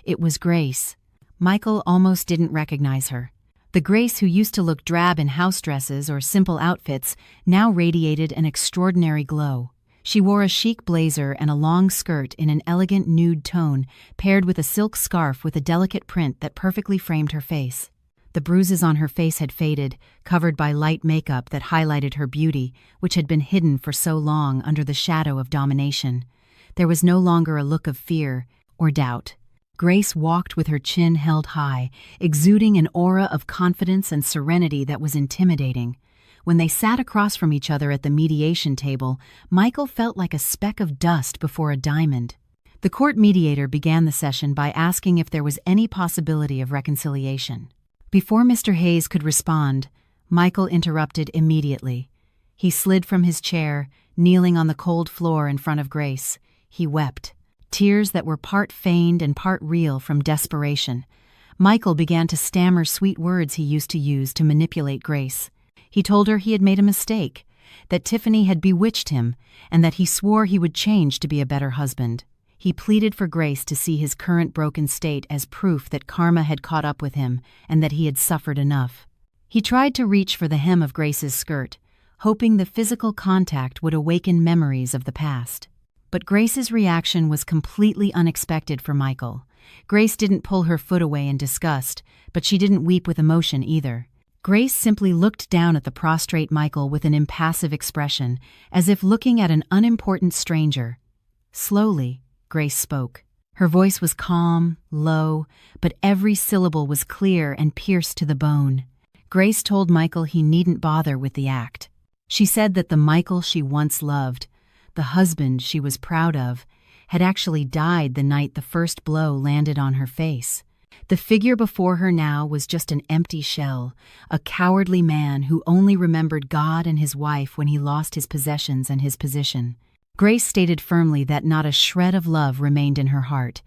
It was Grace. Michael almost didn't recognize her. The Grace who used to look drab in house dresses or simple outfits now radiated an extraordinary glow. She wore a chic blazer and a long skirt in an elegant nude tone, paired with a silk scarf with a delicate print that perfectly framed her face. The bruises on her face had faded, covered by light makeup that highlighted her beauty, which had been hidden for so long under the shadow of domination. There was no longer a look of fear or doubt. Grace walked with her chin held high, exuding an aura of confidence and serenity that was intimidating. When they sat across from each other at the mediation table, Michael felt like a speck of dust before a diamond. The court mediator began the session by asking if there was any possibility of reconciliation. Before Mr. Hayes could respond, Michael interrupted immediately. He slid from his chair, kneeling on the cold floor in front of Grace. He wept. Tears that were part feigned and part real from desperation. Michael began to stammer sweet words he used to use to manipulate Grace. He told her he had made a mistake, that Tiffany had bewitched him, and that he swore he would change to be a better husband. He pleaded for Grace to see his current broken state as proof that karma had caught up with him and that he had suffered enough. He tried to reach for the hem of Grace's skirt, hoping the physical contact would awaken memories of the past. But Grace's reaction was completely unexpected for Michael. Grace didn't pull her foot away in disgust, but she didn't weep with emotion either. Grace simply looked down at the prostrate Michael with an impassive expression, as if looking at an unimportant stranger. Slowly, Grace spoke. Her voice was calm, low, but every syllable was clear and pierced to the bone. Grace told Michael he needn't bother with the act. She said that the Michael she once loved, the husband she was proud of, had actually died the night the first blow landed on her face. The figure before her now was just an empty shell, a cowardly man who only remembered God and his wife when he lost his possessions and his position. Grace stated firmly that not a shred of love remained in her heart.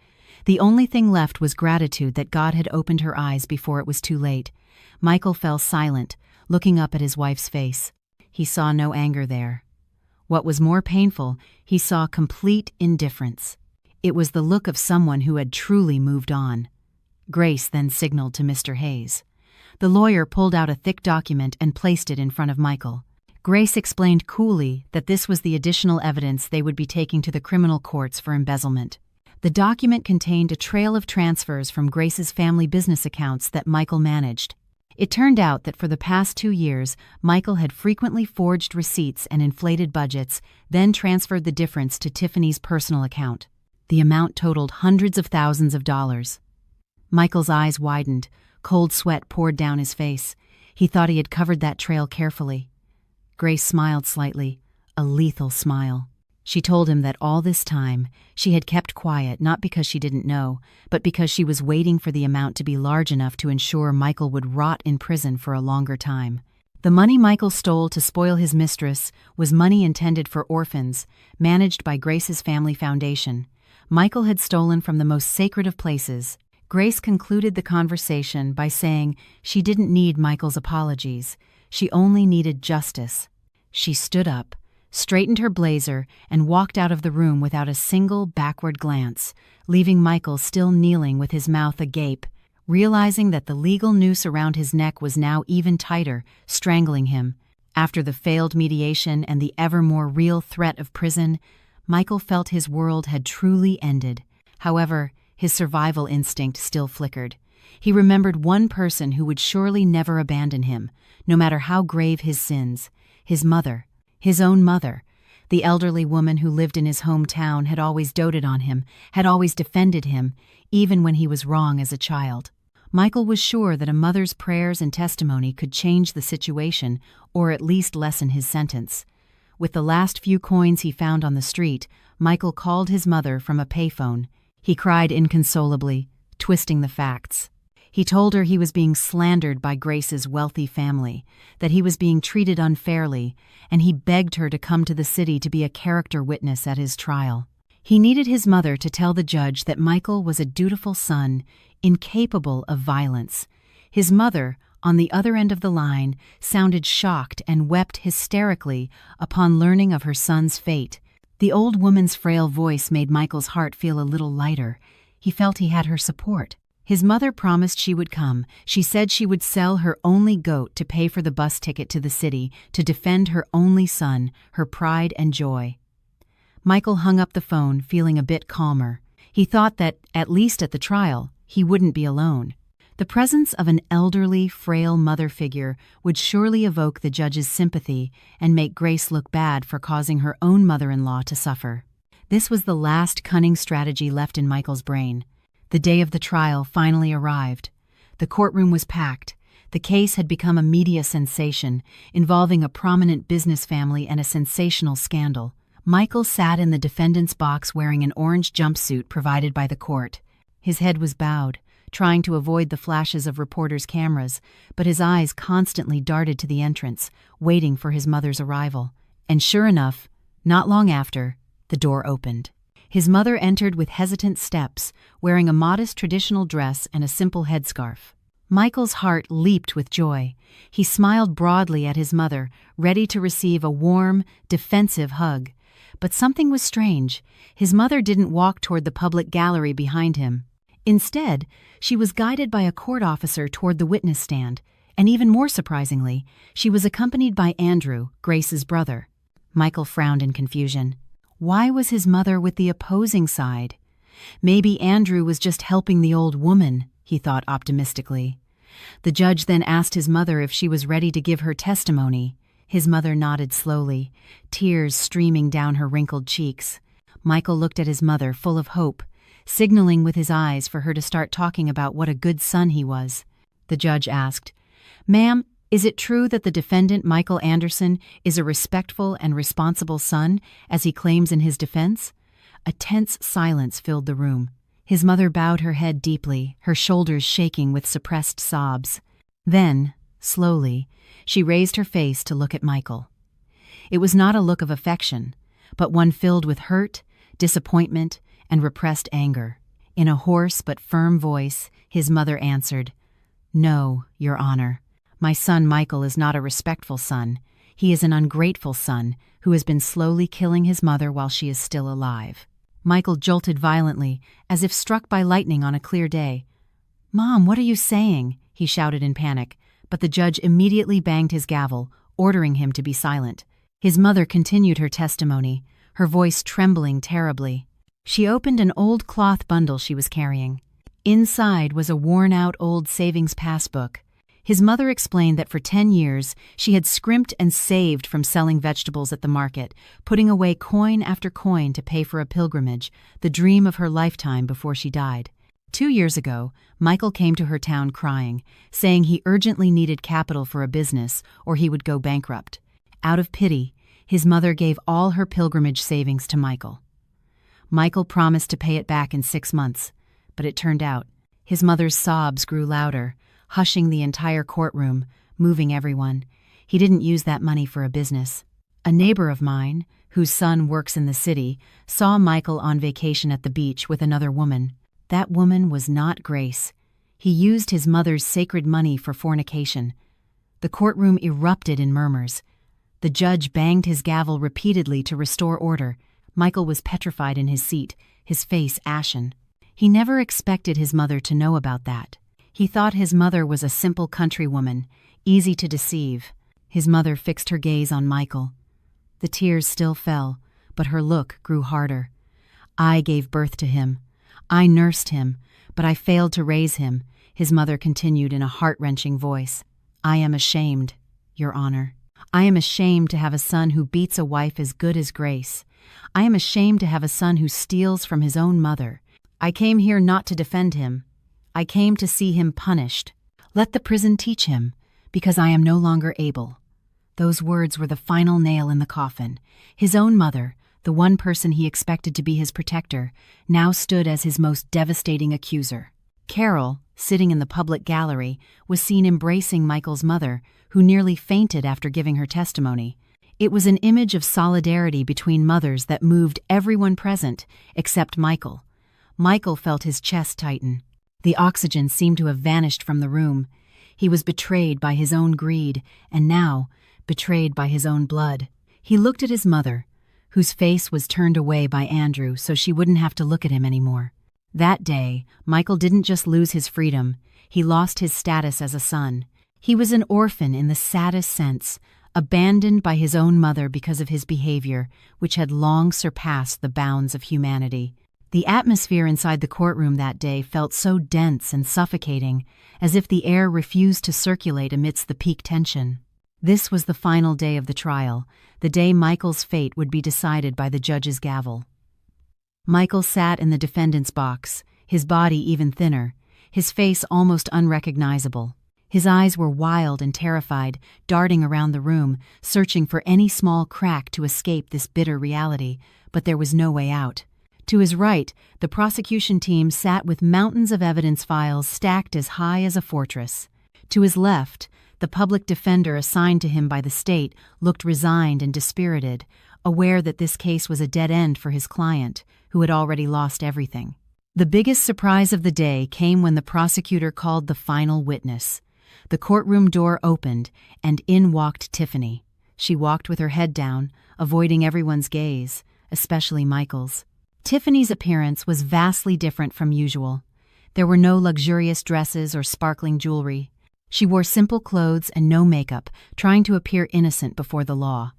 The only thing left was gratitude that God had opened her eyes before it was too late. Michael fell silent, looking up at his wife's face. He saw no anger there. What was more painful, he saw complete indifference. It was the look of someone who had truly moved on. Grace then signaled to Mr. Hayes. The lawyer pulled out a thick document and placed it in front of Michael. Grace explained coolly that this was the additional evidence they would be taking to the criminal courts for embezzlement. The document contained a trail of transfers from Grace's family business accounts that Michael managed. It turned out that for the past 2 years, Michael had frequently forged receipts and inflated budgets, then transferred the difference to Tiffany's personal account. The amount totaled hundreds of thousands of dollars. Michael's eyes widened. Cold sweat poured down his face. He thought he had covered that trail carefully. Grace smiled slightly, a lethal smile. She told him that all this time, she had kept quiet not because she didn't know, but because she was waiting for the amount to be large enough to ensure Michael would rot in prison for a longer time. The money Michael stole to spoil his mistress was money intended for orphans, managed by Grace's family foundation. Michael had stolen from the most sacred of places. Grace concluded the conversation by saying she didn't need Michael's apologies. She only needed justice. She stood up, straightened her blazer, and walked out of the room without a single backward glance, leaving Michael still kneeling with his mouth agape, realizing that the legal noose around his neck was now even tighter, strangling him. After the failed mediation and the ever more real threat of prison, Michael felt his world had truly ended. However, his survival instinct still flickered. He remembered one person who would surely never abandon him, no matter how grave his sins: his mother. His own mother. The elderly woman who lived in his hometown had always doted on him, had always defended him, even when he was wrong as a child. Michael was sure that a mother's prayers and testimony could change the situation, or at least lessen his sentence. With the last few coins he found on the street, Michael called his mother from a payphone. He cried inconsolably, twisting the facts. He told her he was being slandered by Grace's wealthy family, that he was being treated unfairly, and he begged her to come to the city to be a character witness at his trial. He needed his mother to tell the judge that Michael was a dutiful son, incapable of violence. His mother, on the other end of the line, sounded shocked and wept hysterically upon learning of her son's fate. The old woman's frail voice made Michael's heart feel a little lighter. He felt he had her support. His mother promised she would come. She said she would sell her only goat to pay for the bus ticket to the city, to defend her only son, her pride and joy. Michael hung up the phone, feeling a bit calmer. He thought that, at least at the trial, he wouldn't be alone. The presence of an elderly, frail mother figure would surely evoke the judge's sympathy and make Grace look bad for causing her own mother-in-law to suffer. This was the last cunning strategy left in Michael's brain. The day of the trial finally arrived. The courtroom was packed. The case had become a media sensation, involving a prominent business family and a sensational scandal. Michael sat in the defendant's box wearing an orange jumpsuit provided by the court. His head was bowed, trying to avoid the flashes of reporters' cameras, but his eyes constantly darted to the entrance, waiting for his mother's arrival. And sure enough, not long after, the door opened. His mother entered with hesitant steps, wearing a modest traditional dress and a simple headscarf. Michael's heart leaped with joy. He smiled broadly at his mother, ready to receive a warm, defensive hug. But something was strange. His mother didn't walk toward the public gallery behind him. Instead, she was guided by a court officer toward the witness stand, and even more surprisingly, she was accompanied by Andrew, Grace's brother. Michael frowned in confusion. Why was his mother with the opposing side? Maybe Andrew was just helping the old woman, he thought optimistically. The judge then asked his mother if she was ready to give her testimony. His mother nodded slowly, tears streaming down her wrinkled cheeks. Michael looked at his mother full of hope, signaling with his eyes for her to start talking about what a good son he was. The judge asked, "Ma'am, is it true that the defendant, Michael Anderson, is a respectful and responsible son, as he claims in his defense?" A tense silence filled the room. His mother bowed her head deeply, her shoulders shaking with suppressed sobs. Then, slowly, she raised her face to look at Michael. It was not a look of affection, but one filled with hurt, disappointment, and repressed anger. In a hoarse but firm voice, his mother answered, "No, Your Honor. My son Michael is not a respectful son. He is an ungrateful son who has been slowly killing his mother while she is still alive." Michael jolted violently, as if struck by lightning on a clear day. "Mom, what are you saying?" he shouted in panic, but the judge immediately banged his gavel, ordering him to be silent. His mother continued her testimony, her voice trembling terribly. She opened an old cloth bundle she was carrying. Inside was a worn-out old savings passbook. His mother explained that for 10 years she had scrimped and saved from selling vegetables at the market, putting away coin after coin to pay for a pilgrimage, the dream of her lifetime before she died. 2 years ago, Michael came to her town crying, saying he urgently needed capital for a business or he would go bankrupt. Out of pity, his mother gave all her pilgrimage savings to Michael. Michael promised to pay it back in 6 months, but it turned out. His mother's sobs grew louder, hushing the entire courtroom, moving everyone. He didn't use that money for a business. A neighbor of mine, whose son works in the city, saw Michael on vacation at the beach with another woman. That woman was not Grace. He used his mother's sacred money for fornication. The courtroom erupted in murmurs. The judge banged his gavel repeatedly to restore order. Michael was petrified in his seat, his face ashen. He never expected his mother to know about that. He thought his mother was a simple countrywoman, easy to deceive. His mother fixed her gaze on Michael. The tears still fell, but her look grew harder. "I gave birth to him. I nursed him, but I failed to raise him," his mother continued in a heart-wrenching voice. "I am ashamed, Your Honor. I am ashamed to have a son who beats a wife as good as Grace. I am ashamed to have a son who steals from his own mother. I came here not to defend him. I came to see him punished. Let the prison teach him, because I am no longer able." Those words were the final nail in the coffin. His own mother, the one person he expected to be his protector, now stood as his most devastating accuser. Carol, sitting in the public gallery, was seen embracing Michael's mother, who nearly fainted after giving her testimony. It was an image of solidarity between mothers that moved everyone present, except Michael. Michael felt his chest tighten. The oxygen seemed to have vanished from the room. He was betrayed by his own greed, and now, betrayed by his own blood. He looked at his mother, whose face was turned away by Andrew so she wouldn't have to look at him anymore. That day, Michael didn't just lose his freedom, he lost his status as a son. He was an orphan in the saddest sense, abandoned by his own mother because of his behavior, which had long surpassed the bounds of humanity. The atmosphere inside the courtroom that day felt so dense and suffocating, as if the air refused to circulate amidst the peak tension. This was the final day of the trial, the day Michael's fate would be decided by the judge's gavel. Michael sat in the defendant's box, his body even thinner, his face almost unrecognizable. His eyes were wild and terrified, darting around the room, searching for any small crack to escape this bitter reality, but there was no way out. To his right, the prosecution team sat with mountains of evidence files stacked as high as a fortress. To his left, the public defender assigned to him by the state looked resigned and dispirited, aware that this case was a dead end for his client, who had already lost everything. The biggest surprise of the day came when the prosecutor called the final witness. The courtroom door opened, and in walked Tiffany. She walked with her head down, avoiding everyone's gaze, especially Michael's. Tiffany's appearance was vastly different from usual. There were no luxurious dresses or sparkling jewelry. She wore simple clothes and no makeup, trying to appear innocent before the law.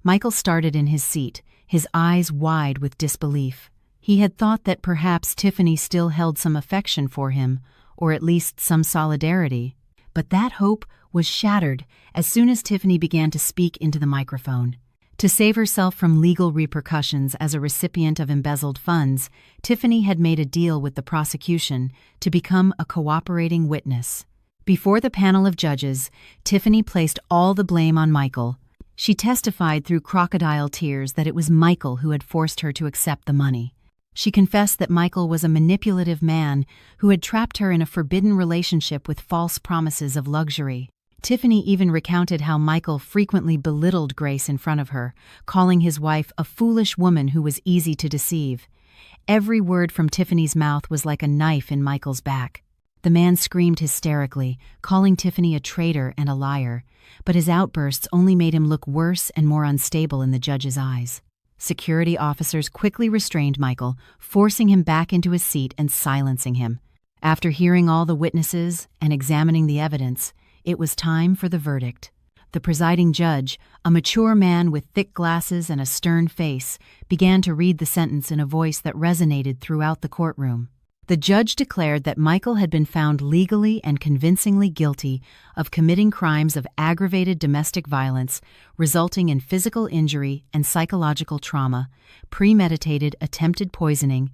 Michael started in his seat, his eyes wide with disbelief. He had thought that perhaps Tiffany still held some affection for him, or at least some solidarity. But that hope was shattered as soon as Tiffany began to speak into the microphone. To save herself from legal repercussions as a recipient of embezzled funds, Tiffany had made a deal with the prosecution to become a cooperating witness. Before the panel of judges, Tiffany placed all the blame on Michael. She testified through crocodile tears that it was Michael who had forced her to accept the money. She confessed that Michael was a manipulative man who had trapped her in a forbidden relationship with false promises of luxury. Tiffany even recounted how Michael frequently belittled Grace in front of her, calling his wife a foolish woman who was easy to deceive. Every word from Tiffany's mouth was like a knife in Michael's back. The man screamed hysterically, calling Tiffany a traitor and a liar, but his outbursts only made him look worse and more unstable in the judge's eyes. Security officers quickly restrained Michael, forcing him back into his seat and silencing him. After hearing all the witnesses and examining the evidence, it was time for the verdict. The presiding judge, a mature man with thick glasses and a stern face, began to read the sentence in a voice that resonated throughout the courtroom. The judge declared that Michael had been found legally and convincingly guilty of committing crimes of aggravated domestic violence resulting in physical injury and psychological trauma, premeditated attempted poisoning,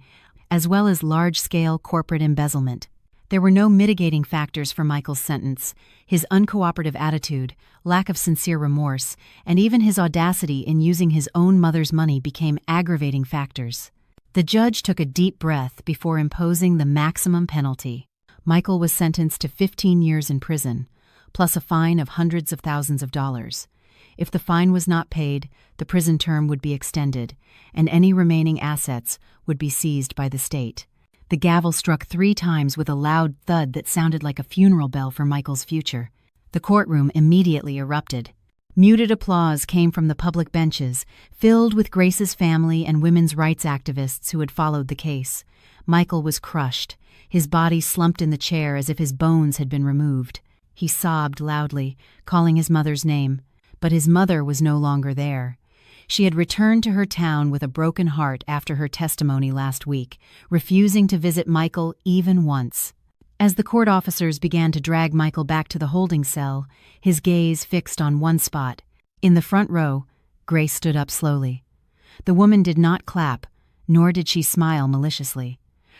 as well as large-scale corporate embezzlement. There were no mitigating factors for Michael's sentence. His uncooperative attitude, lack of sincere remorse, and even his audacity in using his own mother's money became aggravating factors. The judge took a deep breath before imposing the maximum penalty. Michael was sentenced to 15 years in prison, plus a fine of hundreds of thousands of dollars. If the fine was not paid, the prison term would be extended, and any remaining assets would be seized by the state. The gavel struck 3 times with a loud thud that sounded like a funeral bell for Michael's future. The courtroom immediately erupted. Muted applause came from the public benches, filled with Grace's family and women's rights activists who had followed the case. Michael was crushed. His body slumped in the chair as if his bones had been removed. He sobbed loudly, calling his mother's name. But his mother was no longer there. She had returned to her town with a broken heart after her testimony last week, refusing to visit Michael even once. As the court officers began to drag Michael back to the holding cell, his gaze fixed on one spot. In the front row, Grace stood up slowly. The woman did not clap, nor did she smile maliciously.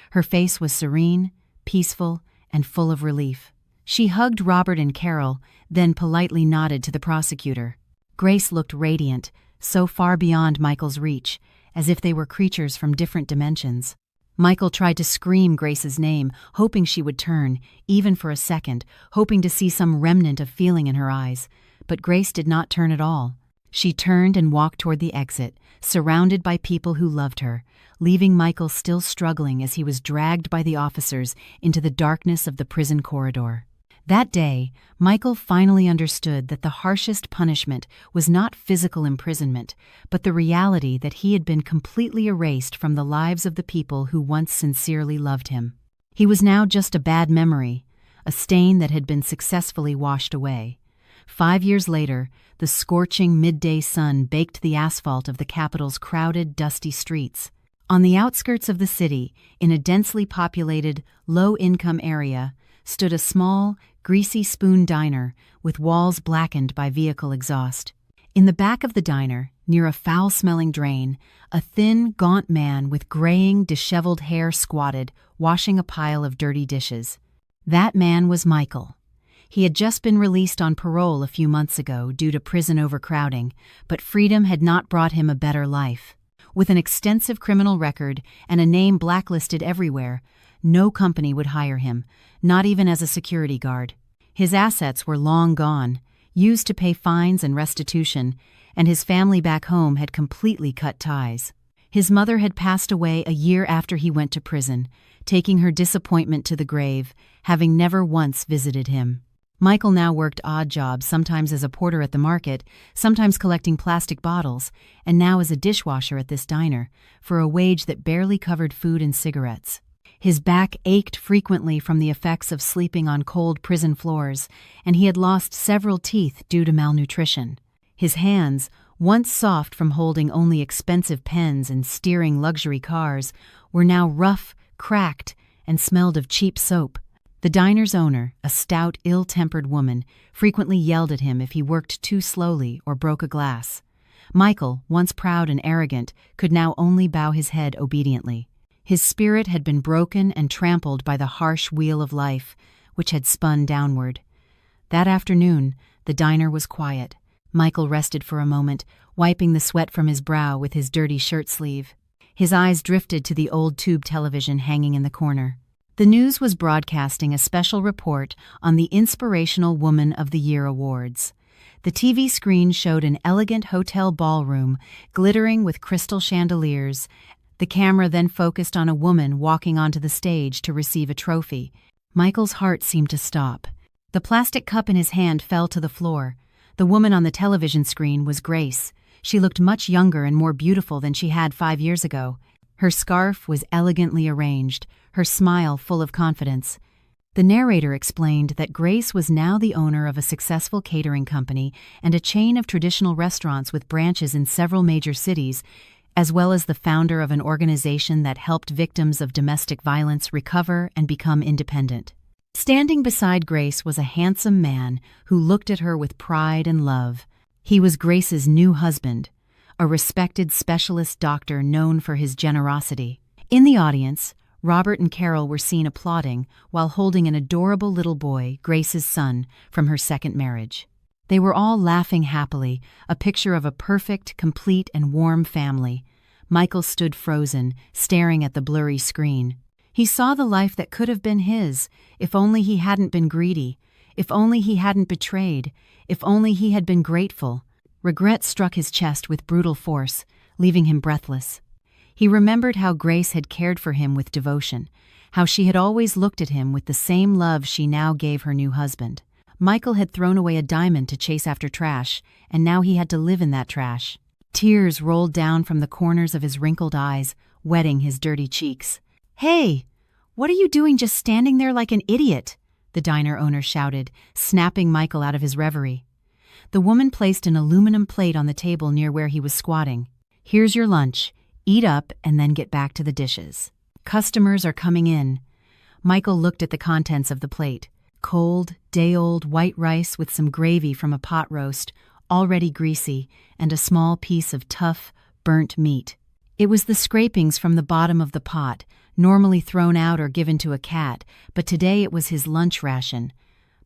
Her face was serene, peaceful, and full of relief. She hugged Robert and Carol, then politely nodded to the prosecutor. Grace looked radiant, so far beyond Michael's reach, as if they were creatures from different dimensions. Michael tried to scream Grace's name, hoping she would turn, even for a second, hoping to see some remnant of feeling in her eyes. But Grace did not turn at all. She turned and walked toward the exit, surrounded by people who loved her, leaving Michael still struggling as he was dragged by the officers into the darkness of the prison corridor. That day, Michael finally understood that the harshest punishment was not physical imprisonment, but the reality that he had been completely erased from the lives of the people who once sincerely loved him. He was now just a bad memory, a stain that had been successfully washed away. 5 years later, the scorching midday sun baked the asphalt of the capital's crowded, dusty streets. On the outskirts of the city, in a densely populated, low-income area, stood a small, greasy spoon diner with walls blackened by vehicle exhaust. In the back of the diner, near a foul-smelling drain, a thin, gaunt man with graying, disheveled hair squatted, washing a pile of dirty dishes. That man was Michael. He had just been released on parole a few months ago due to prison overcrowding, but freedom had not brought him a better life. With an extensive criminal record and a name blacklisted everywhere, no company would hire him, not even as a security guard. His assets were long gone, used to pay fines and restitution, and his family back home had completely cut ties. His mother had passed away a year after he went to prison, taking her disappointment to the grave, having never once visited him. Michael now worked odd jobs, sometimes as a porter at the market, sometimes collecting plastic bottles, and now as a dishwasher at this diner, for a wage that barely covered food and cigarettes. His back ached frequently from the effects of sleeping on cold prison floors, and he had lost several teeth due to malnutrition. His hands, once soft from holding only expensive pens and steering luxury cars, were now rough, cracked, and smelled of cheap soap. The diner's owner, a stout, ill-tempered woman, frequently yelled at him if he worked too slowly or broke a glass. Michael, once proud and arrogant, could now only bow his head obediently. His spirit had been broken and trampled by the harsh wheel of life, which had spun downward. That afternoon, the diner was quiet. Michael rested for a moment, wiping the sweat from his brow with his dirty shirt sleeve. His eyes drifted to the old tube television hanging in the corner. The news was broadcasting a special report on the Inspirational Woman of the Year awards. The TV screen showed an elegant hotel ballroom glittering with crystal chandeliers. The camera then focused on a woman walking onto the stage to receive a trophy. Michael's heart seemed to stop. The plastic cup in his hand fell to the floor. The woman on the television screen was Grace. She looked much younger and more beautiful than she had 5 years ago. Her scarf was elegantly arranged, her smile full of confidence. The narrator explained that Grace was now the owner of a successful catering company and a chain of traditional restaurants with branches in several major cities, as well as the founder of an organization that helped victims of domestic violence recover and become independent. Standing beside Grace was a handsome man who looked at her with pride and love. He was Grace's new husband, a respected specialist doctor known for his generosity. In the audience, Robert and Carol were seen applauding while holding an adorable little boy, Grace's son, from her second marriage. They were all laughing happily, a picture of a perfect, complete, and warm family. Michael stood frozen, staring at the blurry screen. He saw the life that could have been his, if only he hadn't been greedy, if only he hadn't betrayed, if only he had been grateful. Regret struck his chest with brutal force, leaving him breathless. He remembered how Grace had cared for him with devotion, how she had always looked at him with the same love she now gave her new husband. Michael had thrown away a diamond to chase after trash, and now he had to live in that trash. Tears rolled down from the corners of his wrinkled eyes, wetting his dirty cheeks. "Hey, what are you doing just standing there like an idiot?" the diner owner shouted, snapping Michael out of his reverie. The woman placed an aluminum plate on the table near where he was squatting. "Here's your lunch. Eat up and then get back to the dishes. Customers are coming in." Michael looked at the contents of the plate. Cold, day-old white rice with some gravy from a pot roast, already greasy, and a small piece of tough, burnt meat. It was the scrapings from the bottom of the pot, normally thrown out or given to a cat, but today it was his lunch ration.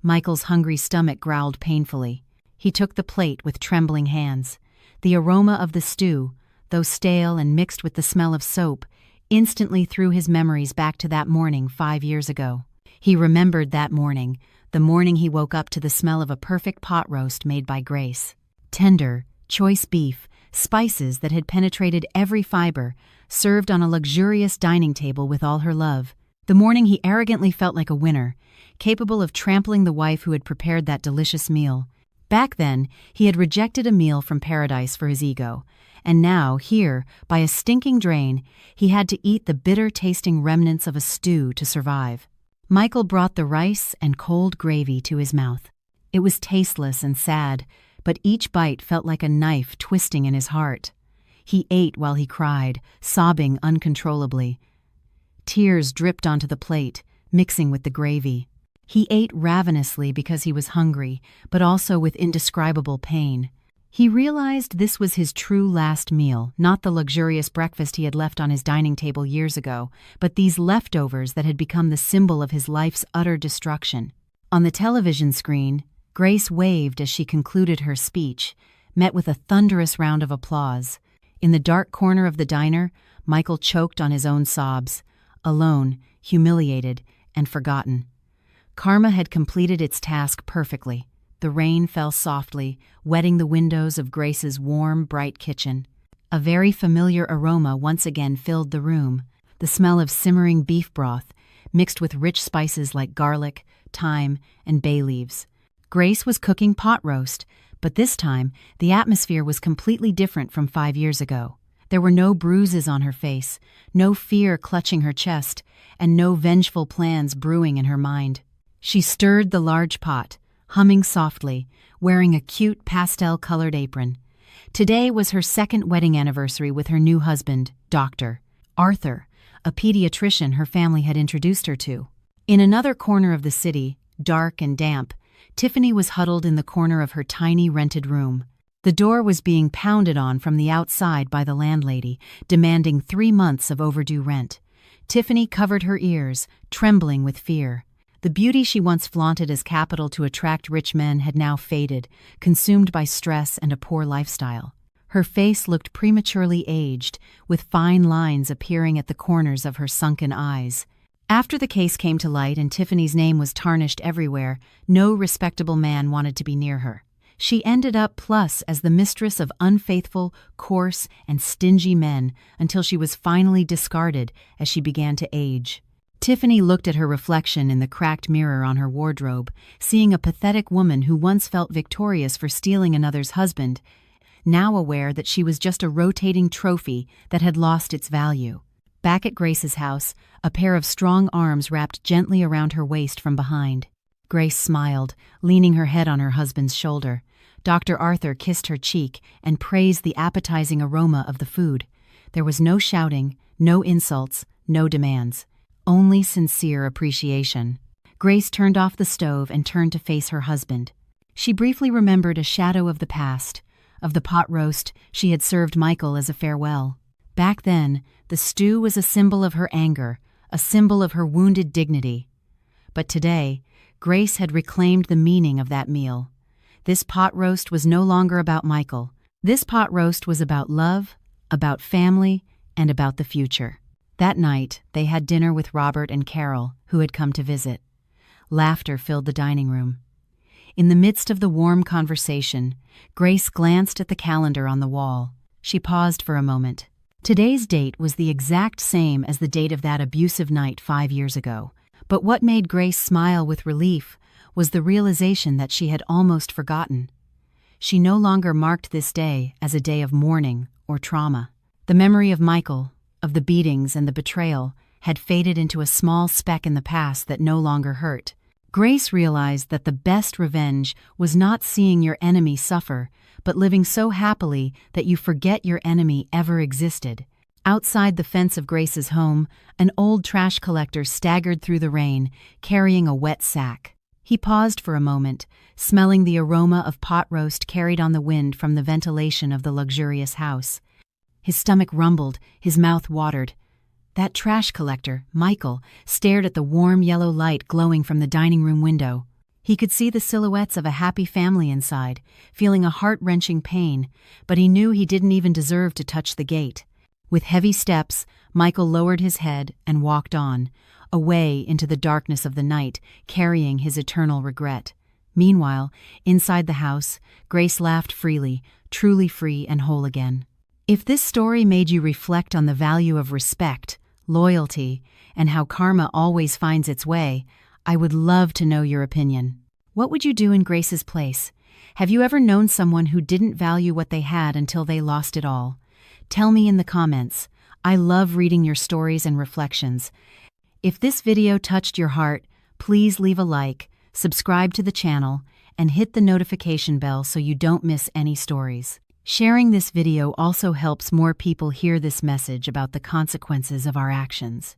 Michael's hungry stomach growled painfully. He took the plate with trembling hands. The aroma of the stew, though stale and mixed with the smell of soap, instantly threw his memories back to that morning 5 years ago. He remembered that morning, the morning he woke up to the smell of a perfect pot roast made by Grace. Tender, choice beef, spices that had penetrated every fiber, served on a luxurious dining table with all her love. The morning he arrogantly felt like a winner, capable of trampling the wife who had prepared that delicious meal. Back then, he had rejected a meal from paradise for his ego, and now, here, by a stinking drain, he had to eat the bitter-tasting remnants of a stew to survive. Michael brought the rice and cold gravy to his mouth. It was tasteless and sad, but each bite felt like a knife twisting in his heart. He ate while he cried, sobbing uncontrollably. Tears dripped onto the plate, mixing with the gravy. He ate ravenously because he was hungry, but also with indescribable pain. He realized this was his true last meal, not the luxurious breakfast he had left on his dining table years ago, but these leftovers that had become the symbol of his life's utter destruction. On the television screen, Grace waved as she concluded her speech, met with a thunderous round of applause. In the dark corner of the diner, Michael choked on his own sobs, alone, humiliated, and forgotten. Karma had completed its task perfectly. The rain fell softly, wetting the windows of Grace's warm, bright kitchen. A very familiar aroma once again filled the room, the smell of simmering beef broth, mixed with rich spices like garlic, thyme, and bay leaves. Grace was cooking pot roast, but this time the atmosphere was completely different from 5 years ago. There were no bruises on her face, no fear clutching her chest, and no vengeful plans brewing in her mind. She stirred the large pot, humming softly, wearing a cute pastel-colored apron. Today was her second wedding anniversary with her new husband, Dr. Arthur, a pediatrician her family had introduced her to. In another corner of the city, dark and damp, Tiffany was huddled in the corner of her tiny rented room. The door was being pounded on from the outside by the landlady, demanding 3 months of overdue rent. Tiffany covered her ears, trembling with fear. The beauty she once flaunted as capital to attract rich men had now faded, consumed by stress and a poor lifestyle. Her face looked prematurely aged, with fine lines appearing at the corners of her sunken eyes. After the case came to light and Tiffany's name was tarnished everywhere, no respectable man wanted to be near her. She ended up plus as the mistress of unfaithful, coarse, and stingy men until she was finally discarded as she began to age. Tiffany looked at her reflection in the cracked mirror on her wardrobe, seeing a pathetic woman who once felt victorious for stealing another's husband, now aware that she was just a rotating trophy that had lost its value. Back at Grace's house, a pair of strong arms wrapped gently around her waist from behind. Grace smiled, leaning her head on her husband's shoulder. Dr. Arthur kissed her cheek and praised the appetizing aroma of the food. There was no shouting, no insults, no demands. Only sincere appreciation. Grace turned off the stove and turned to face her husband. She briefly remembered a shadow of the past, of the pot roast she had served Michael as a farewell. Back then, the stew was a symbol of her anger, a symbol of her wounded dignity. But today, Grace had reclaimed the meaning of that meal. This pot roast was no longer about Michael. This pot roast was about love, about family, and about the future. That night, they had dinner with Robert and Carol, who had come to visit. Laughter filled the dining room. In the midst of the warm conversation, Grace glanced at the calendar on the wall. She paused for a moment. Today's date was the exact same as the date of that abusive night 5 years ago. But what made Grace smile with relief was the realization that she had almost forgotten. She no longer marked this day as a day of mourning or trauma. The memory of Michael, of the beatings and the betrayal, had faded into a small speck in the past that no longer hurt. Grace realized that the best revenge was not seeing your enemy suffer, but living so happily that you forget your enemy ever existed. Outside the fence of Grace's home, an old trash collector staggered through the rain, carrying a wet sack. He paused for a moment, smelling the aroma of pot roast carried on the wind from the ventilation of the luxurious house. His stomach rumbled, his mouth watered. That trash collector, Michael, stared at the warm yellow light glowing from the dining room window. He could see the silhouettes of a happy family inside, feeling a heart-wrenching pain, but he knew he didn't even deserve to touch the gate. With heavy steps, Michael lowered his head and walked on, away into the darkness of the night, carrying his eternal regret. Meanwhile, inside the house, Grace laughed freely, truly free and whole again. If this story made you reflect on the value of respect, loyalty, and how karma always finds its way, I would love to know your opinion. What would you do in Grace's place? Have you ever known someone who didn't value what they had until they lost it all? Tell me in the comments. I love reading your stories and reflections. If this video touched your heart, please leave a like, subscribe to the channel, and hit the notification bell so you don't miss any stories. Sharing this video also helps more people hear this message about the consequences of our actions.